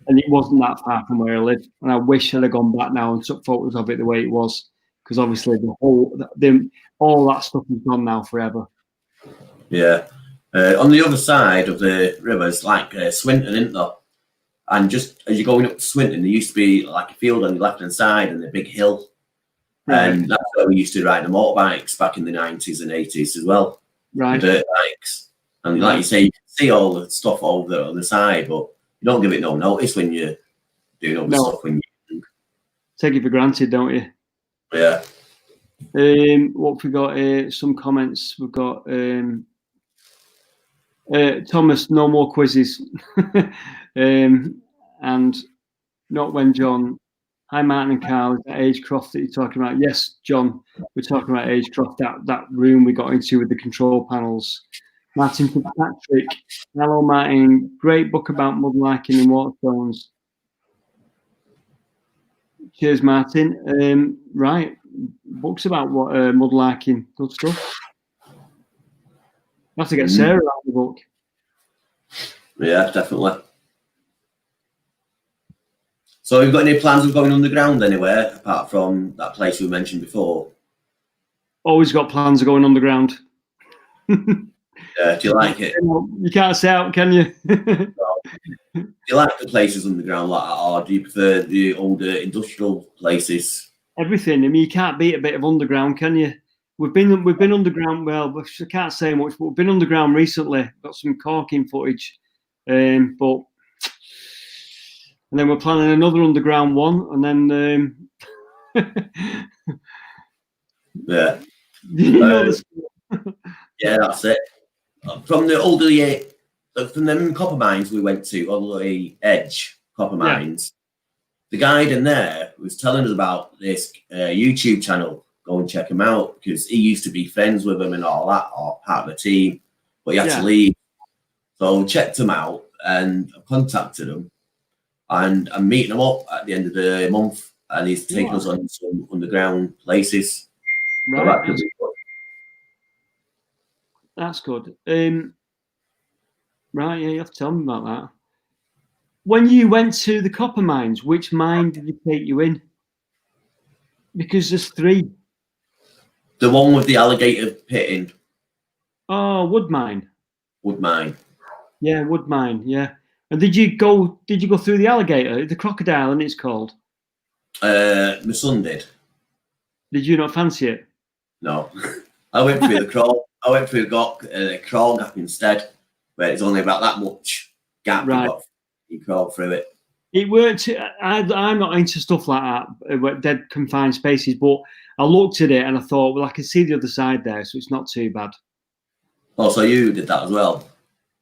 And it wasn't that far from where I lived. And I wish I'd have gone back now and took photos of it the way it was, because obviously all that stuff is gone now forever. Yeah. On the other side of the river is like Swinton, isn't there? And just as you're going up to Swinton, there used to be like a field on the left-hand side and a big hill. Right. And that's where we used to ride the motorbikes back in the 90s and 80s as well. Right. The dirt bikes. And like you say, you can see all the stuff over there on the side, but you don't give it no notice when you're doing all the stuff when you take it for granted, don't you? Yeah. What we got? Some comments. We've got Thomas. No more quizzes. And not when John. Hi, Martin and Carl. Is that Agecroft that you're talking about? Yes, John. We're talking about Agecroft. That room we got into with the control panels. Martin Fitzpatrick. Hello, Martin. Great book about mudlarking and Waterstones. Cheers, Martin. Right, books about what mudlarking, good stuff. I have to get Sarah out the book. Yeah, definitely. So, have you got any plans of going underground anywhere apart from that place we mentioned before? Always got plans of going underground. Do you like it? You can't say out, can you? Do you like the places underground like that, or do you prefer the older industrial places? Everything. I mean, you can't beat a bit of underground, can you? We've been underground. Well, I can't say much, but we've been underground recently. Got some corking footage, but and then we're planning another underground one, and then Yeah. Yeah, that's it. From the older from the copper mines we went to, all the way Edge copper mines, the guide in there was telling us about this YouTube channel. Go and check him out, because he used to be friends with him and all that, or part of the team, but he had to leave. So checked him out and contacted him, and I'm meeting him up at the end of the month, and he's taking us on some underground places. Right. That's good. Right, yeah, you have to tell me about that. When you went to the copper mines, which mine did they take you in? Because there's 3. The one with the alligator pitting. Oh, wood mine. Wood mine. Yeah, wood mine. Yeah. And did you go through the alligator, the crocodile, and it's called? My son did. Did you not fancy it? No, I went through the crawl. I went through the crawl gap instead, where it's only about that much gap. Right. You crawl through it. It worked. I'm not into stuff like that, dead confined spaces. But I looked at it and I thought, well, I can see the other side there, so it's not too bad. Oh, so you did that as well?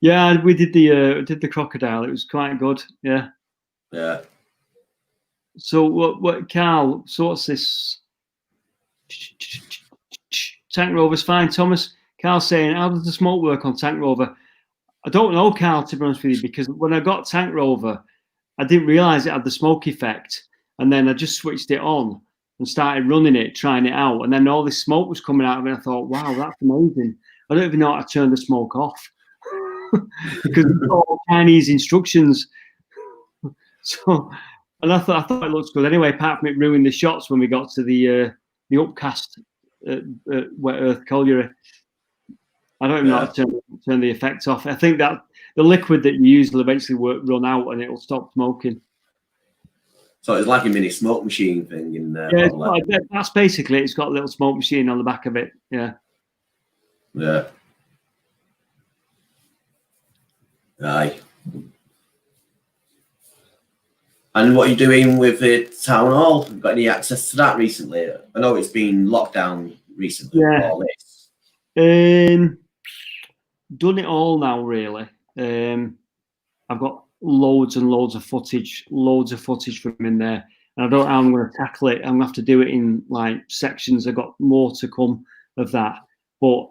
Yeah, we did the crocodile. It was quite good. Yeah. Yeah. So what, Carl? So what's this? Tank Rover's fine, Thomas. Carl's saying, how does the smoke work on Tank Rover? I don't know, Carl, to be honest with you, because when I got Tank Rover, I didn't realise it had the smoke effect. And then I just switched it on and started running it, trying it out. And then all this smoke was coming out of it. I thought, wow, that's amazing. I don't even know how to turn the smoke off because it's all Chinese instructions. So, and I thought it looks good anyway, apart from it ruined the shots when we got to the upcast Wet Earth Colliery. I don't even know how to turn the effects off. I think that the liquid that you use will eventually run out and it'll stop smoking. So it's like a mini smoke machine thing in there. Yeah, that's basically it. It's got a little smoke machine on the back of it. Yeah. Yeah. Aye. And what are you doing with the town hall? Got any access to that recently? I know it's been locked down recently. Yeah. All this. Done it all now, really. I've got loads and loads of footage from in there. And I don't know how I'm going to tackle it. I'm going to have to do it in like sections. I've got more to come of that. But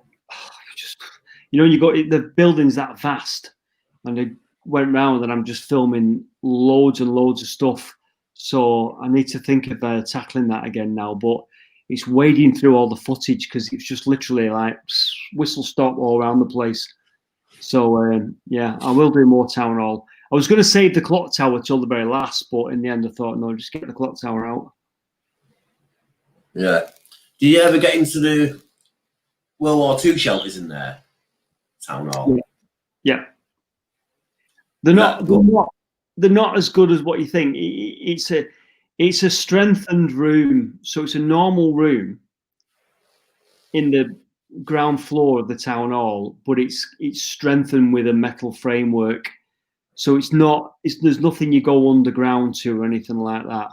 just, you got the building's that vast, and I went round and I'm just filming loads and loads of stuff. So I need to think of tackling that again now. But it's wading through all the footage because it's just literally like whistle stop all around the place. So yeah, I will do more town hall. I was going to save the clock tower till the very last, but in the end I thought, no, just get the clock tower out. Yeah. Do you ever get into the World War II shelters in there? Town hall? They're not. They're not. They're not as good as what you think. It's a strengthened room, so it's a normal room in the ground floor of the town hall, but it's strengthened with a metal framework. So it's not. There's nothing you go underground to or anything like that.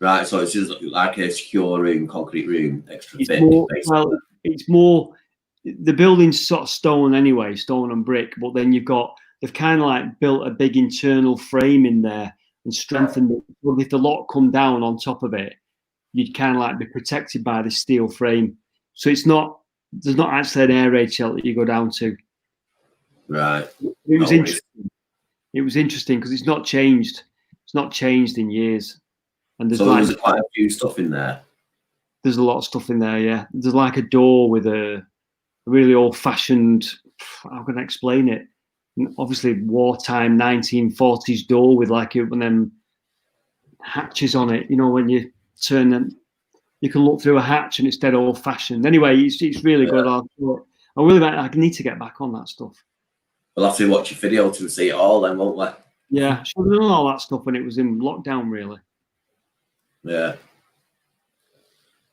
Right, so it's just like a secure room, concrete room, extra It's thick. more, basically. well, it's more. The building's sort of stone anyway, stone and brick. But then they've kind of like built a big internal frame in there and strengthened it. But if the lot come down on top of it, you'd kind of like be protected by the steel frame. So it's not. There's not actually an air raid shelter you go down to. Right. It was interesting. It was interesting because it's not changed. It's not changed in years. And there's so there's quite a few stuff in there. There's a lot of stuff in there, yeah. There's like a door with a really old-fashioned, how can I explain it? Obviously, wartime 1940s door with like one of them hatches on it. You know, when you turn them, you can look through a hatch and it's dead old-fashioned. Anyway, it's really good. I need to get back on that stuff. We'll have to watch your video to see it all then, won't we? Yeah, should have done all that stuff when it was in lockdown, really. Yeah.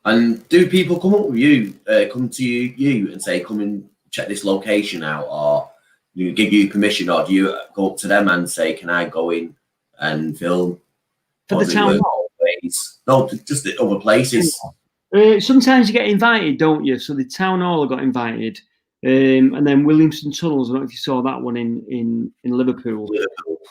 And do people come up with you, come to you and say, come and check this location out, or give you permission, or do you go up to them and say, can I go in and film? For the town hall? No, just at other places. Sometimes you get invited, don't you? So the town hall got invited. And then Williamson Tunnels, I don't know if you saw that one in Liverpool.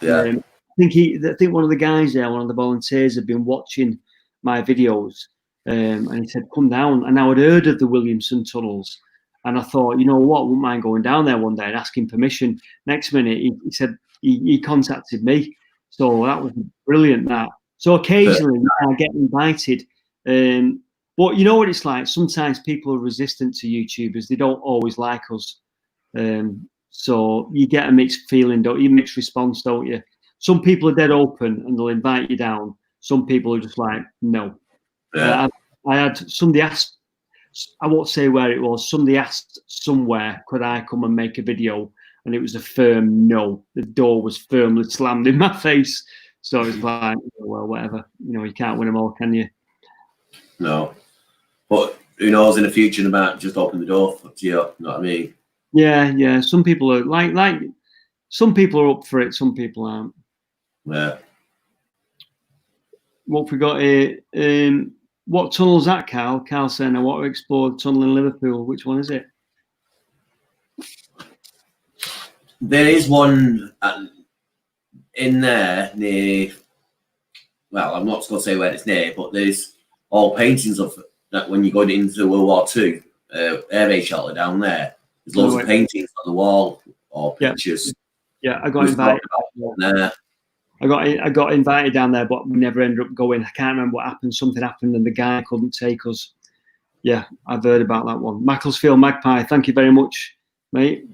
Yeah. I think one of the guys there, one of the volunteers, had been watching my videos, and he said, "Come down." And I had heard of the Williamson Tunnels, and I thought, you know what, I wouldn't mind going down there one day and asking permission. Next minute, he said he contacted me, so that was brilliant. That so occasionally I get invited. But you know what it's like? Sometimes people are resistant to YouTubers. They don't always like us. So you get a mixed feeling, don't you? Mixed response, don't you? Some people are dead open and they'll invite you down. Some people are just like, no. Yeah. I had somebody asked, I won't say where it was, somebody asked somewhere, could I come and make a video? And it was a firm no. The door was firmly slammed in my face. So it's like, well, whatever. You know, you can't win them all, can you? No. But who knows in the future, they might just open the door to you, you know what I mean? Yeah. Some people are like some people are up for it, some people aren't. Yeah. What we got here? What tunnel's that, Carl? Carl saying I want to explore the tunnel in Liverpool. Which one is it? There is one in there near, well, I'm not going to say where it's near, but there's all paintings of that when you go into World War II, air raid shelter down there. There's loads of paintings on the wall or pictures. Yeah, I got invited. There. I got invited down there, but we never ended up going. I can't remember what happened. Something happened, and the guy couldn't take us. Yeah, I've heard about that one. Macclesfield Magpie. Thank you very much, mate.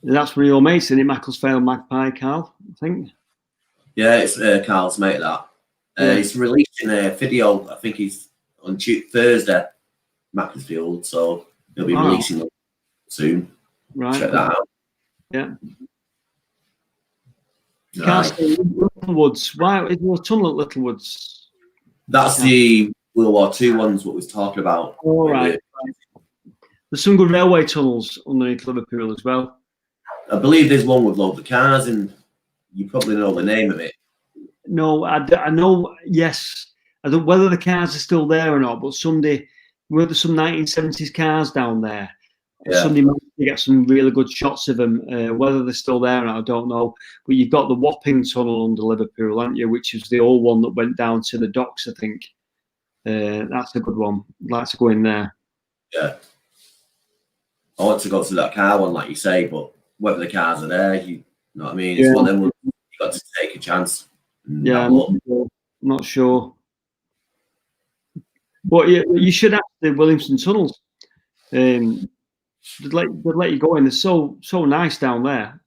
That's one of your mates, isn't it? Macclesfield Magpie, Carl, I think. Yeah, it's Carl's mate, that. He's releasing a video, I think he's on Thursday, Macclesfield, so he'll be releasing it soon. Right. Check that out. Yeah. Castle Littlewoods. Why is there a tunnel at Littlewoods? That's the World War II ones, what we was talking about. All right. There's some good railway tunnels underneath Liverpool as well. I believe there's one with loads of cars, and you probably know the name of it. No, I know. Yes, I don't whether the cars are still there or not. But someday, were there some 1970s cars down there? Yeah. Somebody managed to get some really good shots of them. Whether they're still there or not, I don't know. But you've got the Wapping Tunnel under Liverpool, haven't you? Which is the old one that went down to the docks, I think. That's a good one. I'd like to go in there. Yeah. I want to go to that car one, like you say, but whether the cars are there, you know what I mean? It's one of them you got to take a chance. Yeah, I'm not sure. But you should ask the Williamson Tunnels. They'd let you go in. They're so nice down there.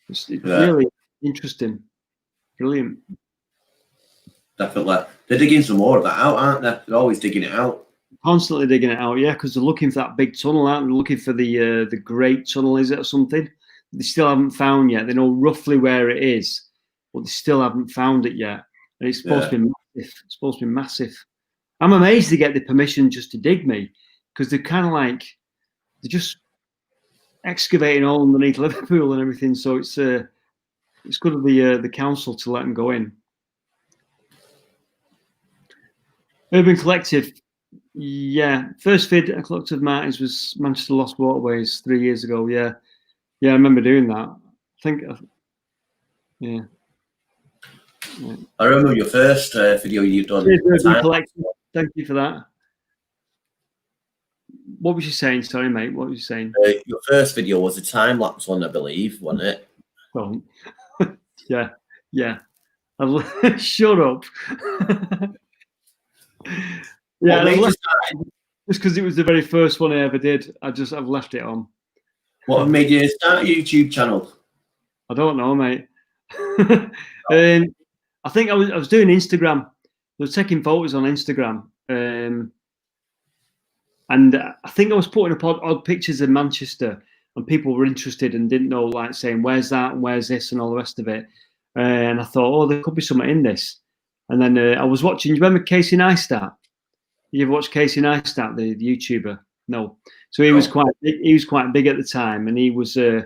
It's really interesting. Brilliant. Definitely. They're digging some more of that out, aren't they? They're always digging it out. Constantly digging it out, yeah, because they're looking for that big tunnel, aren't they? They're looking for the Great Tunnel, is it, or something? they still haven't found yet. They know roughly where it is, but they still haven't found it yet. And it's supposed to be massive. It's supposed to be massive. I'm amazed they get the permission just to dig me, because they're kind of like, they're just excavating all underneath Liverpool and everything. So it's good of the council to let them go in. Urban Collective, yeah. First vid I collected of Martin's was Manchester Lost Waterways 3 years ago. Yeah, I remember doing that. I think, yeah. I remember your first video you've done. Urban Collective. Thank you for that. What was you saying? Sorry, mate. What was you saying? Your first video was a time lapse one, I believe, wasn't it? Oh, yeah. Shut up. Yeah, just because it was the very first one I ever did, I've left it on. What made you start a YouTube channel? I don't know, mate. I think I was doing Instagram. I was taking photos on Instagram, and I think I was putting up odd pictures in Manchester, and people were interested and didn't know, like saying, "Where's that?" and "Where's this?" and all the rest of it. And I thought, "Oh, there could be something in this." And then I was watching. Do you remember Casey Neistat? You ever watched Casey Neistat, the YouTuber? No. So he was quite big. He was quite big at the time, and he was. I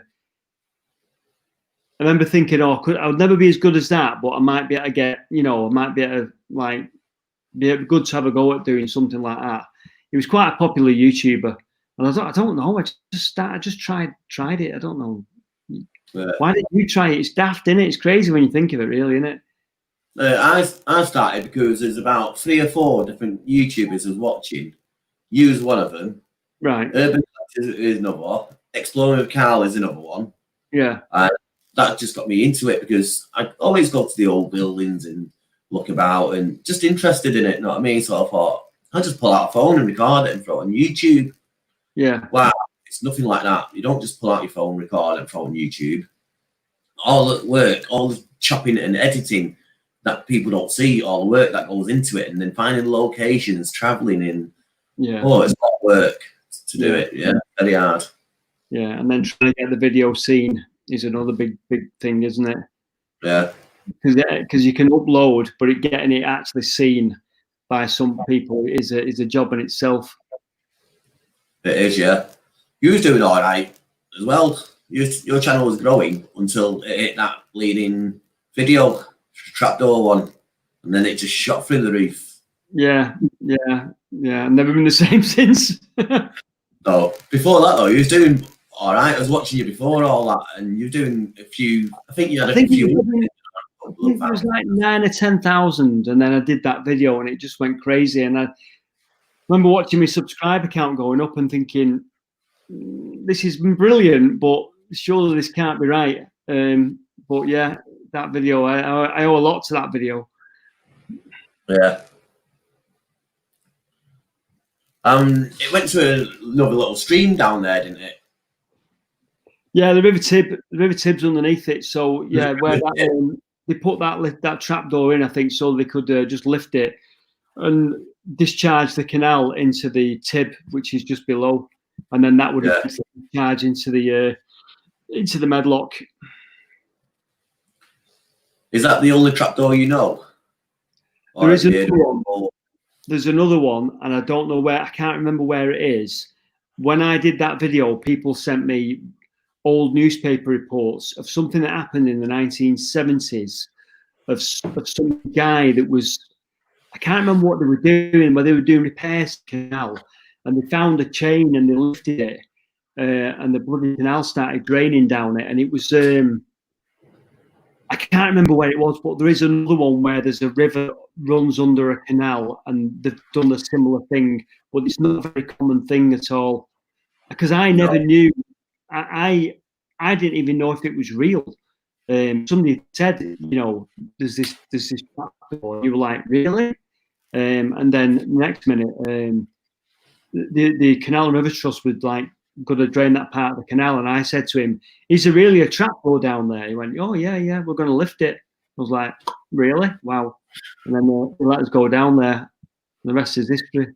remember thinking, "Oh, I would never be as good as that, but I might be able to get, I might be able to like be good to have a go at doing something like that." He was quite a popular YouTuber, and I don't know. I just tried it. I don't know. Yeah. Why did you try it? It's daft, isn't it? It's crazy when you think of it, really, isn't it? I started because there's about 3 or 4 different YouTubers I was watching. You was one of them. Right. Urban is another one. Exploring with Carl is another one. Yeah. That just got me into it because I always go to the old buildings and look about and just interested in it. You know what I mean? So I thought, I'll just pull out a phone and record it and throw it on YouTube. Yeah. Wow. It's nothing like that. You don't just pull out your phone, record it, and throw it on YouTube. All the work, all the chopping and editing that people don't see, all the work that goes into it, and then finding locations, traveling in. Yeah. Oh, it's a lot of work to do it. Yeah, very hard. Yeah, and then trying to get the video seen is another big thing, isn't it? Yeah. Because you can upload, but getting it actually seen by some people is a job in itself. It is, yeah. You was doing all right as well. Your channel was growing until it hit that leading video trapdoor one, and then it just shot through the roof. Yeah. I've never been the same since. So before that though, you was doing all right. I was watching you before all that, and you're doing a few. I think you had a few. It was like 9 or 10,000, and then I did that video, and it just went crazy. And I remember watching my subscriber count going up and thinking, "This is brilliant, but surely this can't be right." But yeah, that video, I owe a lot to that video. Yeah. It went to another little stream down there, didn't it? Yeah, the River Tibb's underneath it. So yeah, where that they put that trapdoor in, I think, so they could just lift it and discharge the canal into the Tib, which is just below, and then that would discharge into the Medlock. Is that the only trapdoor you know? There is another one. There's another one, and I don't know where. I can't remember where it is. When I did that video, people sent me old newspaper reports of something that happened in the 1970s of some guy that was, I can't remember what they were doing, but they were doing repairs to the canal, and they found a chain and they lifted it, and the bloody canal started draining down it, and it was I can't remember where it was, but there is another one where there's a river runs under a canal, and they've done a similar thing, but it's not a very common thing at all. Because I never knew, I didn't even know if it was real. Somebody said, there's this trapdoor. You were like, really? And then next minute, the Canal and River Trust would like going to drain that part of the canal, and I said to him, "Is there really a trapdoor down there?" He went, "Oh yeah, we're going to lift it." I was like, "Really? Wow!" And then they let us go down there. The rest is history.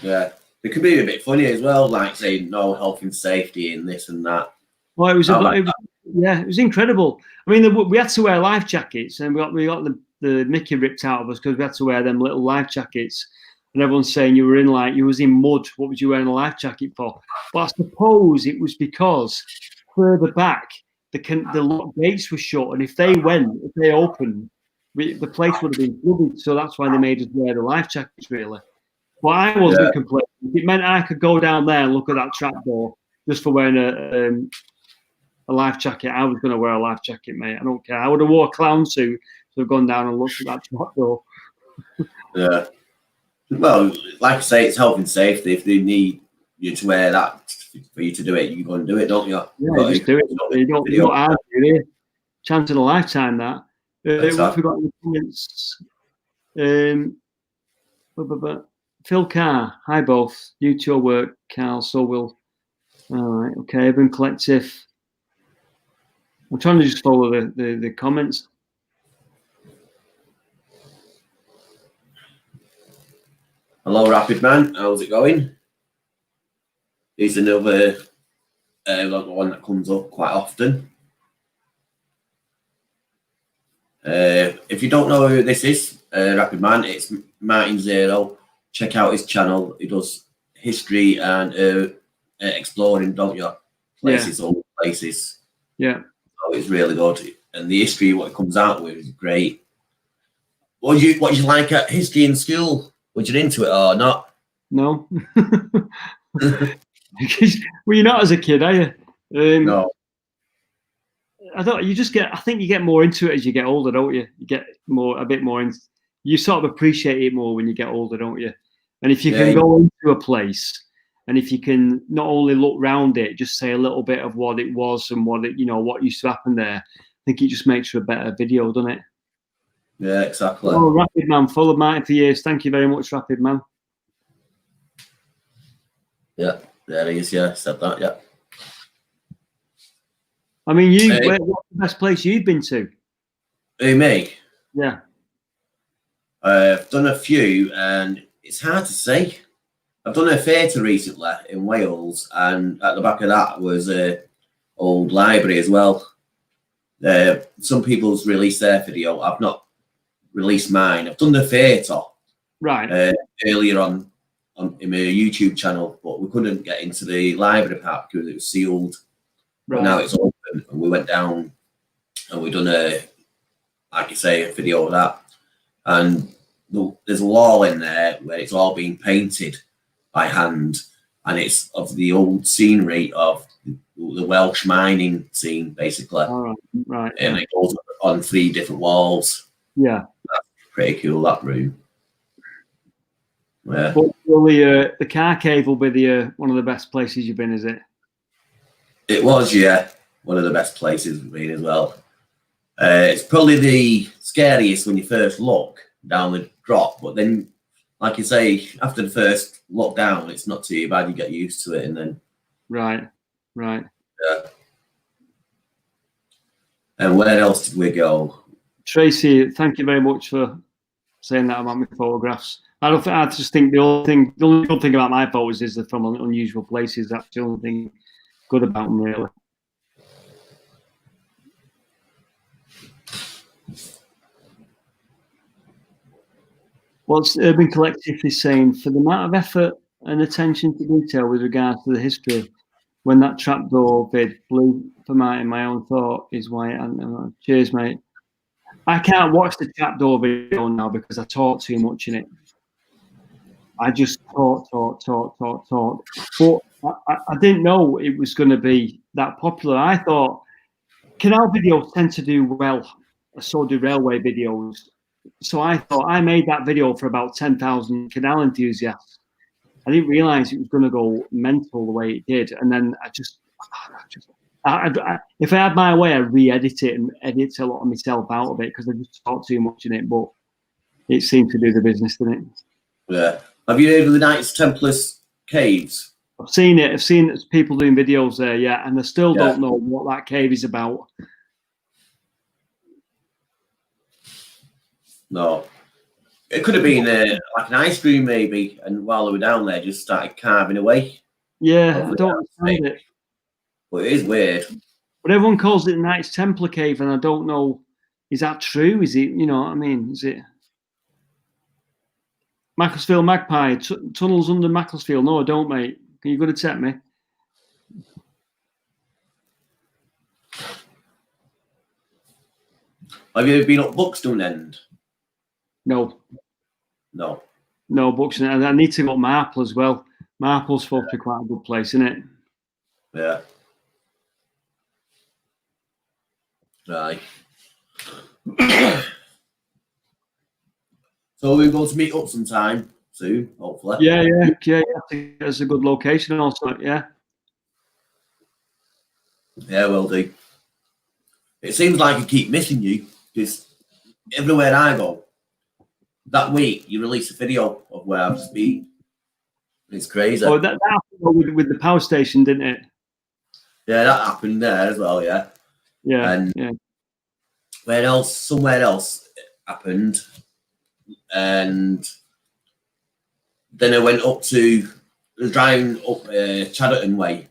Yeah, it could be a bit funny as well, like saying no health and safety and this and that. Well, Oh, it was incredible. I mean, we had to wear life jackets, and we got the Mickey ripped out of us because we had to wear them little life jackets. And everyone's saying you was in mud. What was you wearing a life jacket for? But I suppose it was because further back the lock gates were shut, and if they opened, the place would have been flooded. So that's why they made us wear the life jackets, really. But I wasn't complaining. It meant I could go down there and look at that trapdoor just for wearing a life jacket. I was going to wear a life jacket, mate. I don't care. I would have wore a clown suit to have gone down and looked at that trapdoor. Yeah. Well, like I say, it's health and safety. If they need you to wear that for you to do it, you go and do it, don't you? Yeah, just do it. You don't argue, really. Chance of a lifetime, that. What we got in the comments? Phil Carr, hi both. You to your work, Carl. So will. All right, okay. Urban Collective. I'm trying to just follow the comments. Hello, Rapid Man. How's it going? Here's another one that comes up quite often. If you don't know who this is, Rapid Man, it's Martin Zero. Check out his channel. He does history and exploring, don't you? Places, old places. Yeah. So it's really good. And the history, what it comes out with, is great. What did you like at history in school? Were you into it or not? No. Because, well, you're not as a kid, are you? No. I think you get more into it as you get older, don't you? You get a bit more you sort of appreciate it more when you get older, don't you? And if you can go into a place, and if you can not only look round it, just say a little bit of what it was and what used to happen there, I think it just makes for a better video, doesn't it? Yeah, exactly. Oh, Rapid Man, followed Martin for years. Thank you very much, Rapid Man. Yeah, there he is. Yeah, said that. Yeah. I mean, what's the best place you've been to? Who, me? Yeah. I've done a few, and it's hard to say. I've done a theatre recently in Wales, and at the back of that was an old library as well. Some people's released their video. I've not released mine. I've done the theatre earlier on in my YouTube channel, but we couldn't get into the library part because it was sealed. Right. But now it's open, and we went down and we done like I say, a video of that. And there's a wall in there where it's all been painted by hand, and it's of the old scenery of the Welsh mining scene, basically. Oh, right. And it goes on 3 different walls. Yeah. That's pretty cool, that room. Yeah. But the car cave will be one of the best places you've been, is it? It was, yeah. One of the best places we've been as well. It's probably the scariest when you first look down the drop, but then, like you say, after the first look down, it's not too bad. You get used to it, and then. Right. Yeah. And where else did we go? Tracy, thank you very much for saying that about my photographs. I just think the only good thing about my photos is they're from unusual places. That's the only thing good about them, really. What's Urban Collective is saying, for the amount of effort and attention to detail with regards to the history, when that trapdoor vid blew for my own thought is why. Cheers, mate. I can't watch the trapdoor video now because I talk too much in it. I just talk. But I didn't know it was going to be that popular. I thought canal videos tend to do well, so do railway videos. So I thought I made that video for about 10,000 canal enthusiasts. I didn't realize it was going to go mental the way it did. And then if I had my way, I'd re-edit it and edit a lot of myself out of it because I just talk too much in it. But it seemed to do the business, didn't it? Yeah. Have you heard of the Knights Templars caves? I've seen it. I've seen people doing videos there, yeah, and I still don't know what that cave is about. No. It could have been like an ice cream, maybe, and while they were down there, just started carving away. Yeah, I don't understand it. But it is weird. But everyone calls it the Knights Templar Cave, and I don't know, is that true? Is it, you know what I mean? Is it Macclesfield Magpie, tunnels under Macclesfield? No, I don't, mate. Are you going to tell me? Have you ever been up Buxton End? No. No. No, Buxton. I need to go to Marple as well. Marple's supposed to be quite a good place, isn't it? Yeah. Right. So we're going to meet up sometime soon, hopefully. Yeah. It's a good location also, yeah. Yeah, will do. It seems like I keep missing you because everywhere I go, that week you release a video of where I've just been. It's crazy. Oh, that happened with the power station, didn't it? Yeah, that happened there as well, yeah. Yeah. And yeah. where else? Somewhere else it happened. And then I went up to driving up Chadderton Way,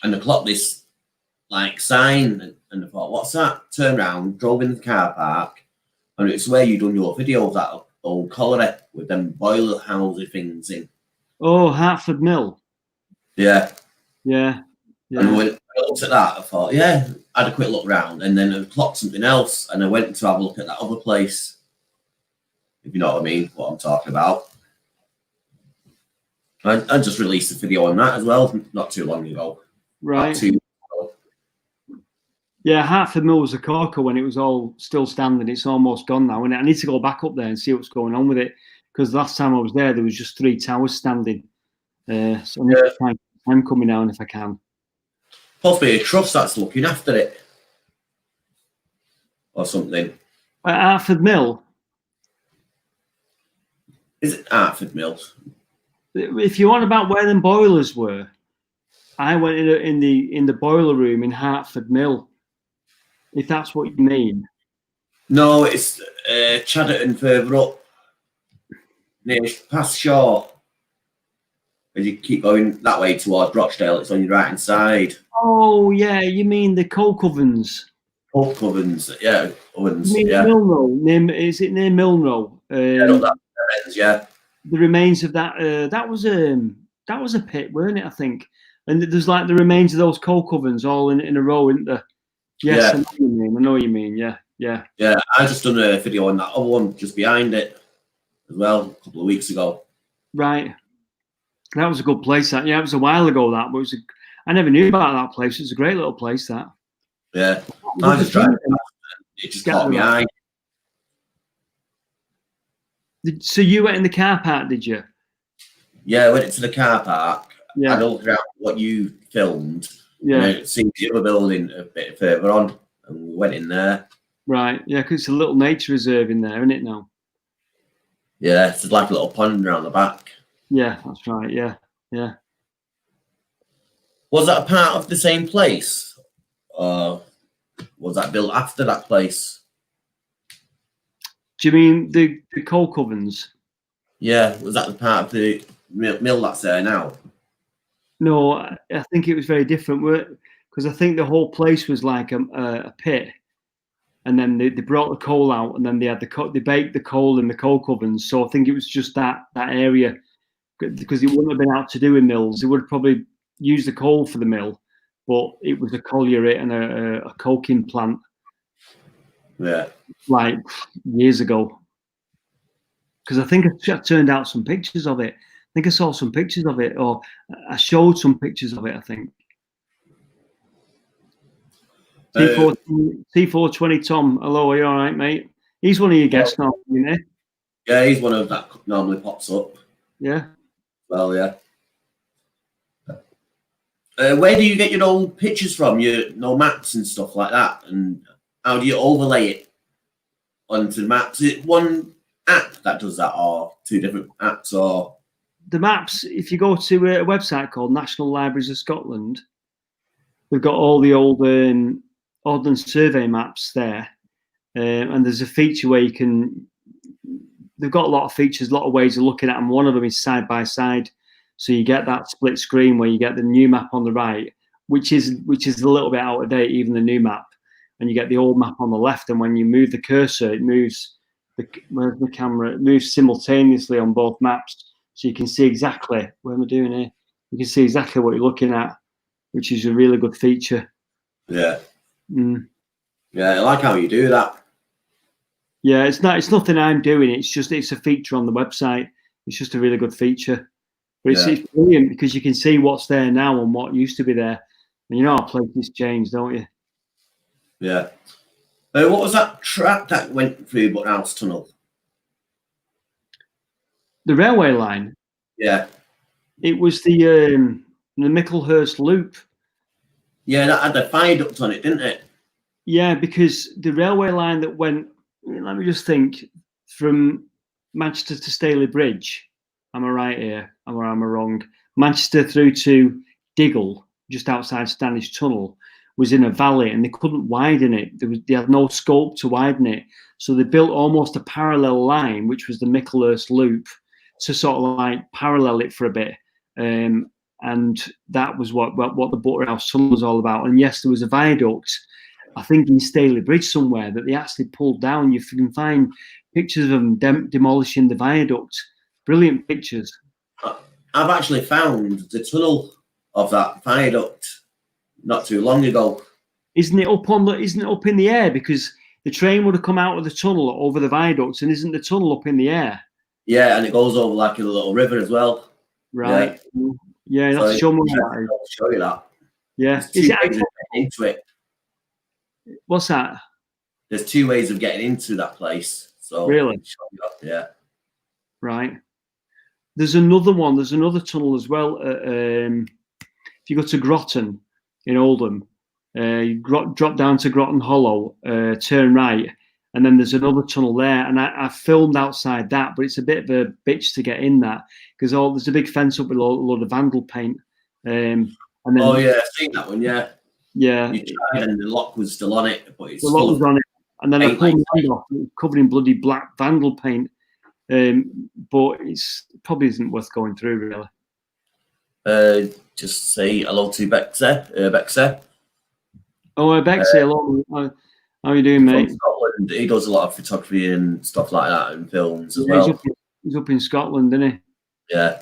and I clocked this like sign, and I thought, "What's that?" Turned around, drove in the car park, and it's where you done your video of that old colliery with them boiler housey things in. Oh, Hartford Mill. Yeah. Yeah. And when I looked at that, I thought, yeah, I had a quick look round, and then I clocked something else, and I went to have a look at that other place. If you know what I mean, what I'm talking about. I just released a video on that as well, not too long ago. Right. Yeah, Hartford Mill was a corker when it was all still standing. It's almost gone now, and I need to go back up there and see what's going on with it. Because last time I was there was just 3 towers standing. So I need to find time coming down if I can. Possibly a trust that's looking after it, or something. Hartford Mill. Is it Hartford Mill? If you want about where them boilers were, I went in the boiler room in Hartford Mill. If that's what you mean. No, it's Chadderton further up, near past Shaw. As you keep going that way towards Rochdale, it's on your right hand side. Oh yeah, you mean the coke ovens? Coke ovens, yeah, ovens. You mean yeah. Milnrow? Is it near Milnrow? Yeah, no, that ends, yeah. The remains of that that was a pit, weren't it? I think. And there's like the remains of those coke ovens all in a row, isn't there? Yes, yeah. I know what you mean. Yeah. Yeah, I just done a video on that other one just behind it as well a couple of weeks ago. Right. That was a good place. That, yeah, it was a while ago. That, but I never knew about that place. It was a great little place. That. Yeah, I just tried. It just caught my eye. So you went in the car park, did you? Yeah, I went into the car park. Yeah. I looked around what you filmed. Yeah. And I seen the other building a bit further on, and we went in there. Right. Yeah, because it's a little nature reserve in there, isn't it? Now. Yeah, it's like a little pond around the back. Yeah, that's right. Yeah. Was that a part of the same place, or was that built after that place? Do you mean the coke ovens? Yeah, was that the part of the mill that's there now? No, I think it was very different. Because I think the whole place was like a pit, and then they brought the coal out, and then they had they baked the coal in the coke ovens. So I think it was just that area, because it wouldn't have been out to do in mills. They would have probably used the coal for the mill, but it was a colliery and a coking plant. Yeah, like years ago. Because I think I turned out some pictures of it. I think I saw some pictures of it, or I showed some pictures of it. I think. T420 Tom, hello, are you all right, mate? He's one of your guests now, isn't he? Yeah, he's one of that normally pops up. Yeah. Well, yeah. Where do you get your old pictures from? Your maps and stuff like that, and how do you overlay it onto the maps? Is it one app that does that, or 2 different apps, or? The maps, if you go to a website called National Libraries of Scotland, they've got all the old Ordnance Survey maps there. And there's a feature where you can, they've got a lot of features, a lot of ways of looking at them. One of them is side by side. So you get that split screen where you get the new map on the right which is a little bit out of date, even the new map. And you get the old map on the left, and when you move the cursor, it moves where's the camera? It moves simultaneously on both maps, so you can see exactly what am I doing here. You can see exactly what you're looking at, which is a really good feature. Yeah. Mm. Yeah, I like how you do that. Yeah, it's nothing I'm doing. It's a feature on the website. It's just a really good feature. But it's brilliant because you can see what's there now and what used to be there. And you know how places change, don't you? Yeah. What was that track that went through Buckhouse Tunnel? The railway line. Yeah. It was the Micklehurst Loop. Yeah, that had a viaduct on it, didn't it? Yeah, because the railway line that went, let me just think, from Manchester to Staley Bridge. Am I right here? Am I wrong? Manchester through to Diggle, just outside Standish Tunnel, was in a valley, and they couldn't widen it. They had no scope to widen it, so they built almost a parallel line, which was the Micklehurst Loop, to sort of like parallel it for a bit. And that was what the Butterhouse Tunnel was all about. And yes, there was a viaduct, I think in Staley Bridge somewhere, that they actually pulled down. You can find pictures of them demolishing the viaduct. Brilliant pictures. I've actually found the tunnel of that viaduct not too long ago. Isn't it up in the air? Because the train would have come out of the tunnel over the viaducts, and isn't the tunnel up in the air? Yeah, and it goes over like a little river as well. Right. Yeah, that's show me that. I'll show you that. Yeah. Is it getting into it? What's that? There's 2 ways of getting into that place. So really? Yeah. Right. There's another one. There's another tunnel as well. If you go to Groton in Oldham, you drop down to Groton Hollow, turn right, and then there's another tunnel there. And I filmed outside that, but it's a bit of a bitch to get in that because there's a big fence up with a load of vandal paint. And then, oh yeah, I've seen that one. Yeah. Yeah. You tried, and the lock was still on it, but it's the lock was on it, and then I pulled my hand off. It was covered in bloody black vandal paint. But it's probably isn't worth going through really. Just say hello to Bexer. Oh, Bexer, hello. How are you doing, mate? From Scotland. He does a lot of photography and stuff like that and films as well. He's up in Scotland, isn't he? Yeah.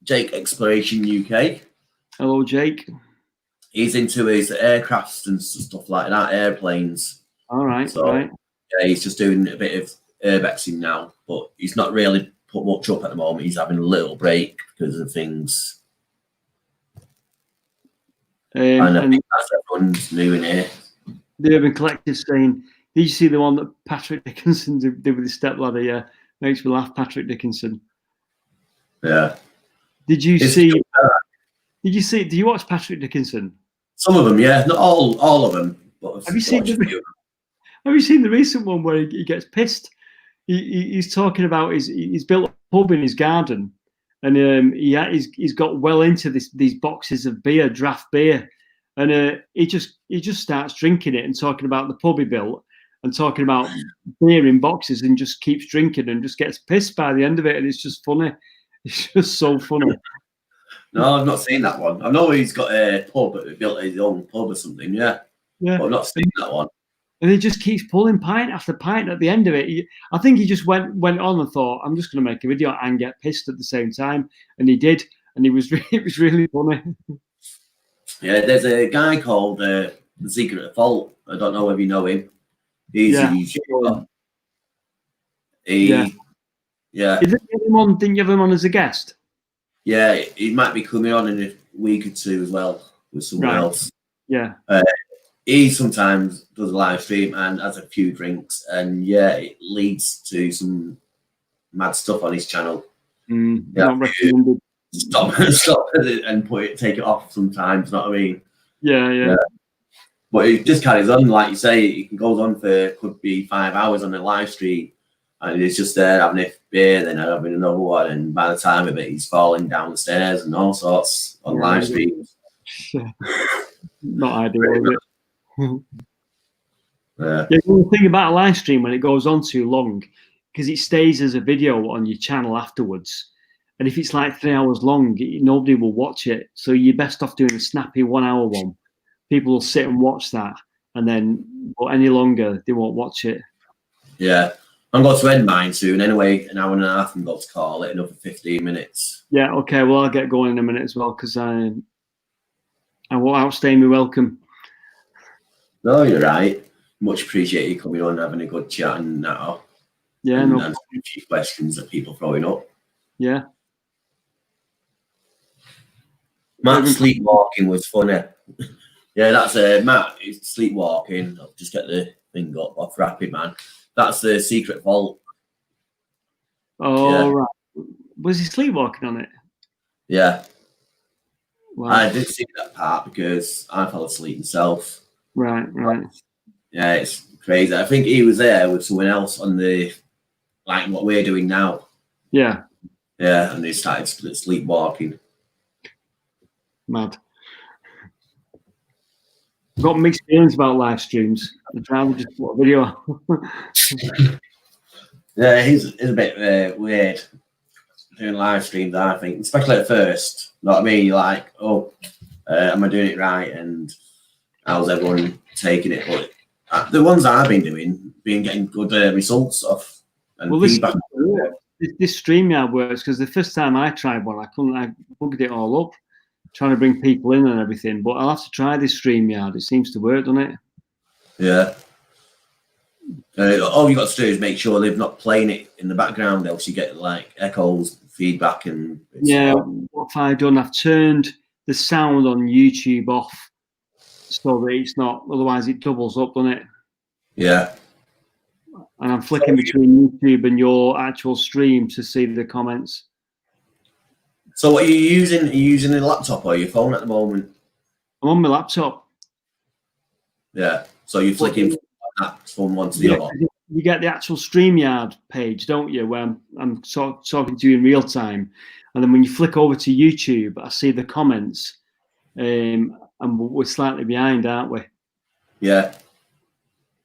Jake Exploration UK. Hello, Jake. He's into his aircrafts and stuff like that, airplanes. All right, so, right. Yeah, he's just doing a bit of urbexing now, but he's not really put much up at the moment. He's having a little break because of things. And I think that's everyone's new in here. The Urban Collective saying, did you see the one that Patrick Dickinson did with his stepladder? Yeah, makes me laugh, Patrick Dickinson. Yeah. Did you see? Do you watch Patrick Dickinson? Some of them, yeah, not all of them. But have you seen the recent one where he gets pissed? He's talking about he's built a pub in his garden, and he's got well into these boxes of beer, draft beer, and he just starts drinking it and talking about the pub he built and talking about beer in boxes and just keeps drinking and just gets pissed by the end of it, and it's just funny. It's just so funny. No, I've not seen that one. I know he's got a pub, but he built his own pub or something. Yeah. But I've not seen that one. And he just keeps pulling pint after pint at the end of it. I think he just went on and thought, I'm just going to make a video and get pissed at the same time. And he did. And it was really funny. Yeah, there's a guy called The Secret of Fault. I don't know if you know him. He's a YouTuber. Yeah. Didn't you have him on as a guest? Yeah, he might be coming on in a week or two as well with someone else. Yeah. He sometimes does a live stream and has a few drinks, and yeah, it leads to some mad stuff on his channel. Not recommended. Stop and take it off sometimes. Know what I mean? Yeah. But it just carries on, like you say. It goes on for could be 5 hours on a live stream, and he's just there having a beer, then having another one, and by the time of it, he's falling down the stairs and all sorts on live streams. Not ideal, is it? Yeah. The thing about a live stream when it goes on too long, because it stays as a video on your channel afterwards, And if it's like 3 hours long, nobody will watch it. So you're best off doing a snappy 1 hour one. People will sit and watch that, and then but any longer, they won't watch it. Yeah. I'm going to end mine soon anyway, an hour and a half. I'm going to call it another 15 minutes. Yeah, okay. Well, I'll get going in a minute as well because I won't outstay my welcome. No, you're right. Much appreciate you coming on and having a good chat and that. Yeah, and no. answering a few questions that people throwing up. Yeah. Matt sleepwalking was funny. Yeah, that's Matt. He's sleepwalking. I'll just get the thing up off Rapid Man. That's the secret vault. Oh, Yeah. right. Was he sleepwalking on it? Yeah. Wow. I did see that part because I fell asleep myself. Right. Yeah, it's crazy. I think he was there with someone else on the, like what we're doing now. Yeah. Yeah, and they started sleepwalking. Mad. I've got mixed feelings about live streams. I'd rather just watch a video. Yeah, he's a bit weird doing live streams, I think, especially at first. You know what I mean? You're like, oh, am I doing it right? And how's everyone taking it? But the ones I've been doing, getting good results off and Well, feedback. this StreamYard works because the first time I tried one, I bugged it all up, trying to bring people in and everything. But I'll have to try this StreamYard. It seems to work, doesn't it? Yeah. All you got to do is make sure they're not playing it in the background, else you get like echoes, feedback, and yeah. What have I done? I've turned the sound on YouTube off so that it's not. Otherwise, it doubles up, doesn't it? Yeah. And I'm flicking between YouTube and your actual stream to see the comments. So, what are you using? Are you using a laptop or your phone at the moment? I'm on my laptop. Yeah. So you're flicking from one to the other. You get the actual StreamYard page, don't you? Where I'm talking to you in real time, and then when you flick over to YouTube, I see the comments, and we're slightly behind, aren't we? Yeah.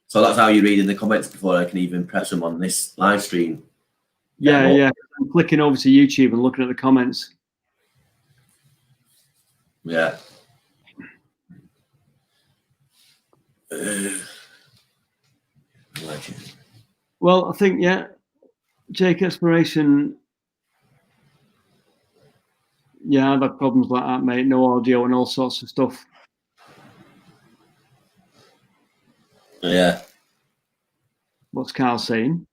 So that's how you're reading the comments before I can even press them on this live stream. Yeah. I'm clicking over to YouTube and looking at the comments. Yeah. Well, I think, Jake Exploration. Yeah, I've had problems like that, mate. No audio and all sorts of stuff. Yeah. What's Carl saying?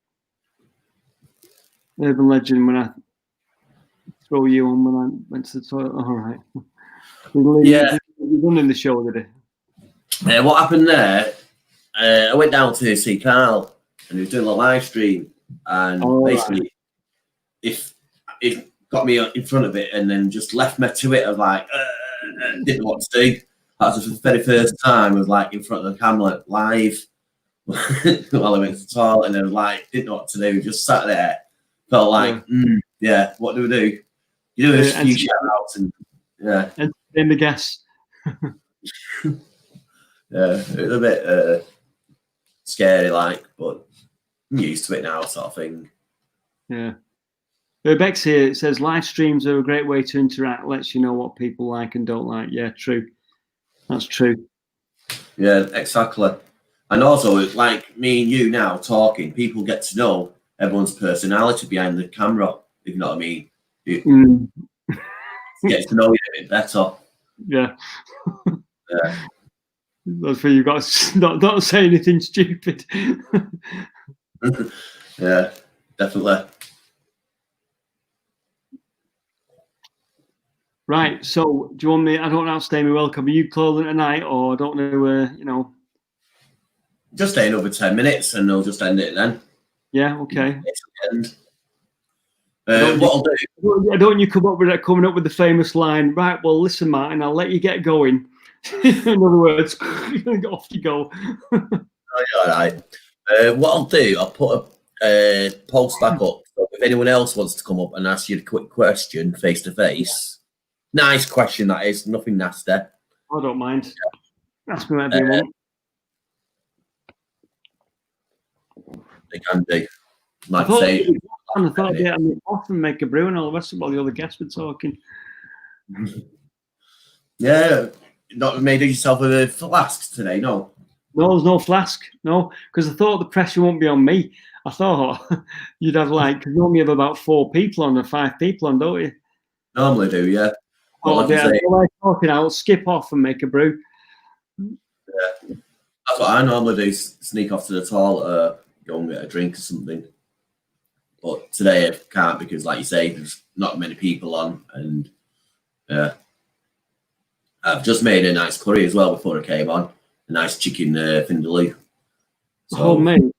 Urban legend when I throw you on when I went to the toilet. All right. Yeah. You're running the show, did it? What happened there? I went down to see Carl and he was doing a live stream, and basically, if it got me in front of it and then just left me to it, I was like, didn't know what to do. That was the very first time I was like in front of the camera live while I went to the toilet, and I was like, didn't know what to do. Just sat there, felt like, what do we do? You do a few shout outs and entertain the guests. Yeah, it was a bit scary, but I'm used to it now, sort of thing. Yeah. Bex here says live streams are a great way to interact. Lets you know what people like and don't like. Yeah, true. That's true. Yeah, exactly. And also, it's like me and you now talking, people get to know everyone's personality behind the camera, if you know what I mean. You get to know you a bit better. Yeah. Yeah. That's where you got to not say anything stupid. Yeah, definitely. Right. So, do you want me? I don't know. Stay me welcome. Are you closing tonight, or I don't know? Just stay another 10 minutes, and they'll just end it then. Yeah. Okay. End. What I'll do? Don't you coming up with the famous line? Right. Well, listen, Martin. I'll let you get going. In other words, off you go. All right. What I'll do, I'll put a post back up. So if anyone else wants to come up and ask you a quick question face to face, nice question that is, nothing nasty. I don't mind. Ask me whatever you want. They can do. Like I say, I thought I'd get off and make a brew and all the rest of while the other guests were talking. Yeah, not made yourself a flask today, no? No, there's no flask, no, because I thought the pressure won't be on me. I thought you'd have like, because you only have about 4 people on or 5 people on, don't you? Normally do, yeah. Oh, Like yeah, you say, while I'm talking, I'll skip off and make a brew. yeah. That's what I normally do, sneak off to the toilet, go and get a drink or something. But today I can't because, like you say, there's not many people on, and I've just made a nice curry as well before I came on. A nice chicken vindaloo. So, Homemade?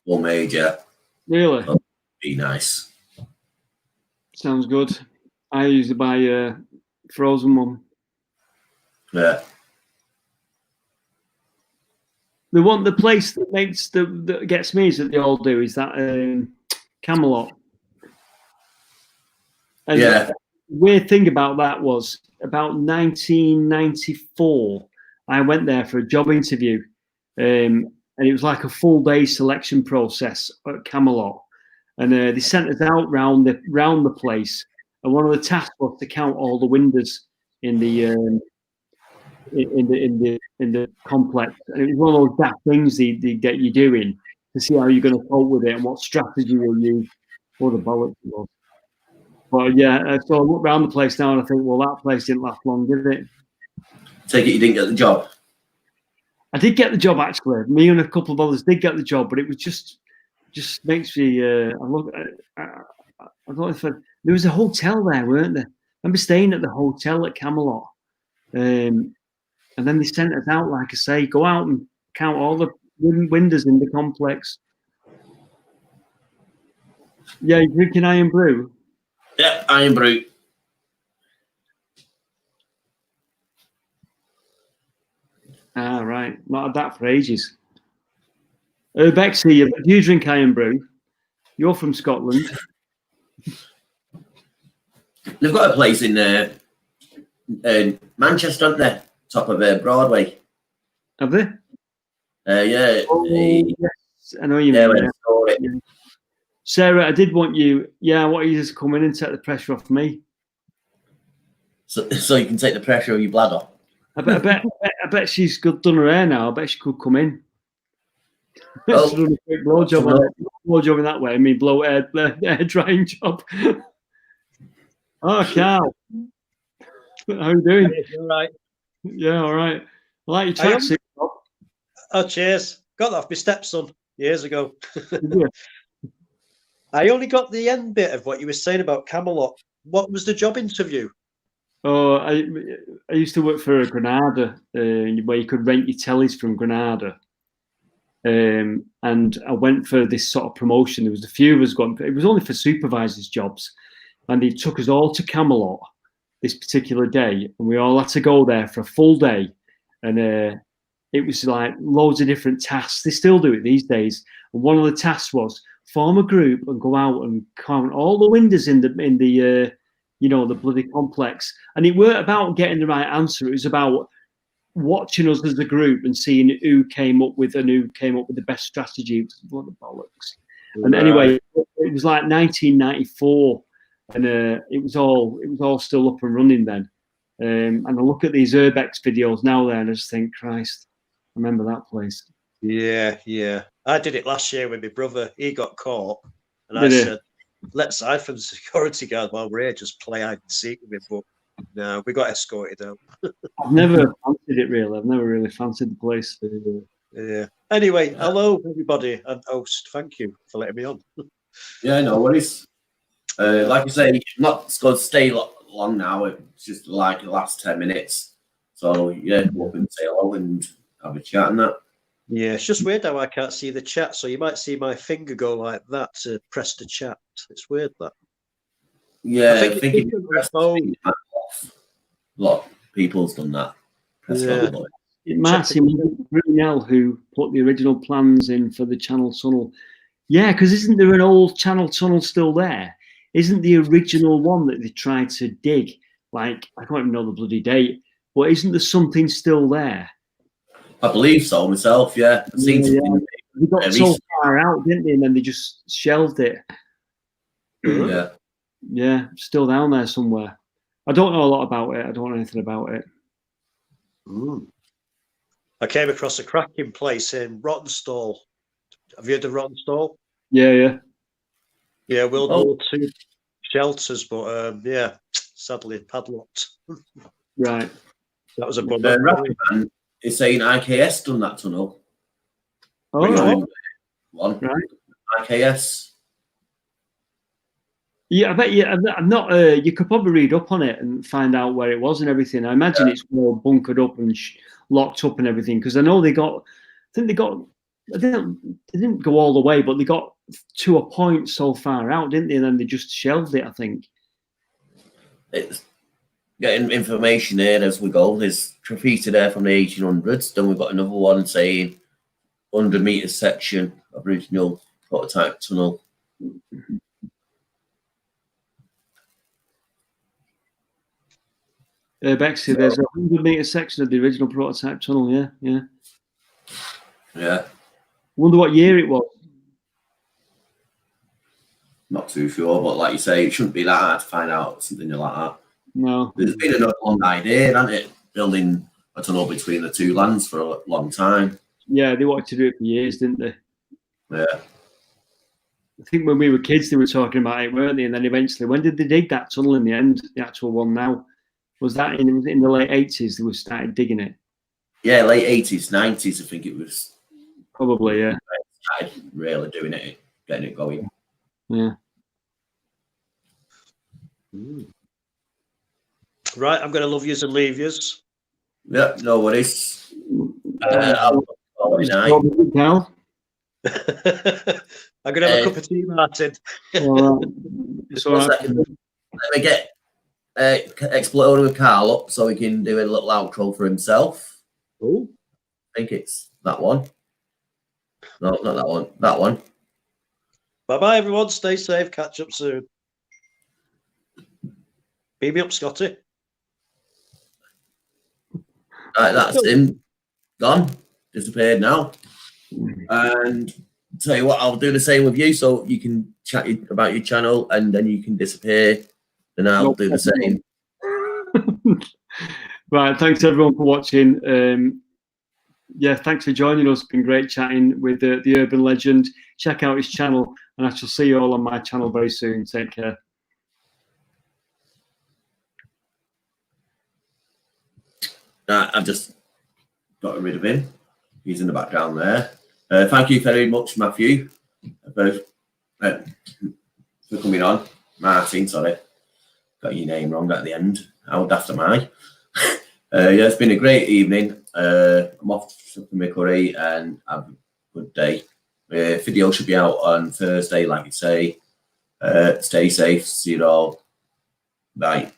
Homemade, yeah. Really? That'll be nice. Sounds good. I usually buy frozen one. Yeah. The place that makes that gets me is that they all do is that Camelot. And Yeah. the weird thing about that was about 1994. I went there for a job interview, and it was like a full day selection process at Camelot. And they sent us out round the place, and one of the tasks was to count all the windows in the complex. And it was one of those daft things they get you doing to see how you're going to cope with it and what strategy you'll use. Or the bollocks it was. But yeah, so I look around the place now and I think, well, that place didn't last long, did it? Take it you didn't get the job. I did get the job actually. Me and a couple of others did get the job, but it was just makes me. I don't know if there was a hotel there, weren't there? I remember staying at the hotel at Camelot, and then they sent us out, like I say, go out and count all the windows in the complex. Yeah, you're drinking Iron Brew. Yeah, Iron Brew. Ah, right. Not had that for ages. Bexy, do you drink Iron Brew? You're from Scotland. They've got a place in Manchester, haven't they? Top of Broadway. Have they? Yeah. Oh, yes. I know you mean. Yeah. Sarah, I did want you. Yeah, I want you to come in and take the pressure off me. So you can take the pressure of your bladder. I bet she's done her hair now. I bet she could come in. Oh. She's done a quick blowjob in that way. I mean, hair drying job. Oh, Carl. How you doing? All right. Yeah, all right. I like your tracksuit. Oh, cheers. Got that off my stepson years ago. Yeah. I only got the end bit of what you were saying about Camelot. What was the job interview? Oh, I used to work for Granada, where you could rent your tellies from Granada. And I went for this sort of promotion. There was a few of us going. It was only for supervisors' jobs, and they took us all to Camelot this particular day, and we all had to go there for a full day. And it was like loads of different tasks. They still do it these days. And one of the tasks was form a group and go out and count all the windows in the the bloody complex. And it weren't about getting the right answer. It was about watching us as a group and seeing who came up with the best strategy. It was bloody bollocks. And anyway, it was like 1994, and it was all still up and running then. And I look at these Urbex videos now there, and I just think, Christ, I remember that place. Yeah. I did it last year with my brother. He got caught, and I said, let's hide from the security guard while we're here, just play hide and seek with him. But no, we got escorted out. I've never fancied it really. I've never really fancied the place. Yeah. Anyway, hello everybody and host. Thank you for letting me on. Yeah, no worries. Like I say, not going to stay long now. It's just like the last 10 minutes. So yeah, go up and say hello and have a chat and that. Yeah, it's just weird how I can't see the chat. So you might see my finger go like that to press the chat. It's weird that. Yeah, I think if you press phone. a lot of people's done that. Yeah. Martin Brunel, who put the original plans in for the Channel Tunnel. Yeah, because isn't there an old Channel Tunnel still there? Isn't the original one that they tried to dig? Like, I can't even know the bloody date, but isn't there something still there? I believe so myself, yeah. I've seen something. They got so far out, didn't they? And then they just shelved it. Yeah. Yeah, still down there somewhere. I don't know a lot about it. I don't know anything about it. I came across a cracking place in Rottenstall. Have you heard of Rottenstall? Yeah. Yeah, World War II shelters, but yeah, sadly padlocked. Right. That was a bummer. Rapidan is saying IKS done that tunnel. Oh, Which right. one? Right. IKS. Yeah, I bet you. I'm not. You could probably read up on it and find out where it was and everything. I imagine it's more bunkered up and locked up and everything. Because I know they got. I think they got. They didn't go all the way, but they got to a point so far out, didn't they? And then they just shelved it. I think. It's getting information there as we go. There's graffiti there from the 1800s. Then we've got another one saying 100-meter section of original prototype tunnel. Bexley, there's a 100-meter section of the original prototype tunnel. Yeah. Wonder what year it was. Not too sure, but like you say, it shouldn't be that hard to find out something like that. No. There's been another long idea, hasn't it? Building a tunnel between the two lands for a long time. Yeah, they wanted to do it for years, didn't they? Yeah. I think when we were kids, they were talking about it, weren't they? And then eventually, when did they dig that tunnel in the end? The actual one now, was that in the late 80s? They were started digging it. Yeah, late 80s, 90s. I think it was. Probably, yeah. Started really doing it, getting it going. Yeah. Right, I'm going to love yous and leave yous. Yeah, no worries. Well, I'm going to have a cup of tea, Martin. Just 1 second. Let me get Explorer with Carl up so he can do a little outro for himself. Oh, I think it's that one. No, not that one. That one. Bye-bye, everyone. Stay safe. Catch up soon. Beam me up, Scotty. Right, that's him. Gone. Disappeared now. And tell you what, I'll do the same with you so you can chat about your channel and then you can disappear. And I'll do the same. Right, thanks everyone for watching. Yeah, thanks for joining us. It's been great chatting with the urban legend. Check out his channel, and I shall see you all on my channel very soon. Take care. I've just got rid of him. He's in the background there. Thank you very much, Matthew, for coming on. Martin, sorry. Got your name wrong at the end. How daft am I? Yeah, it's been a great evening. I'm off to my curry and have a good day. Video should be out on Thursday, like you say. Stay safe. See you all. Bye.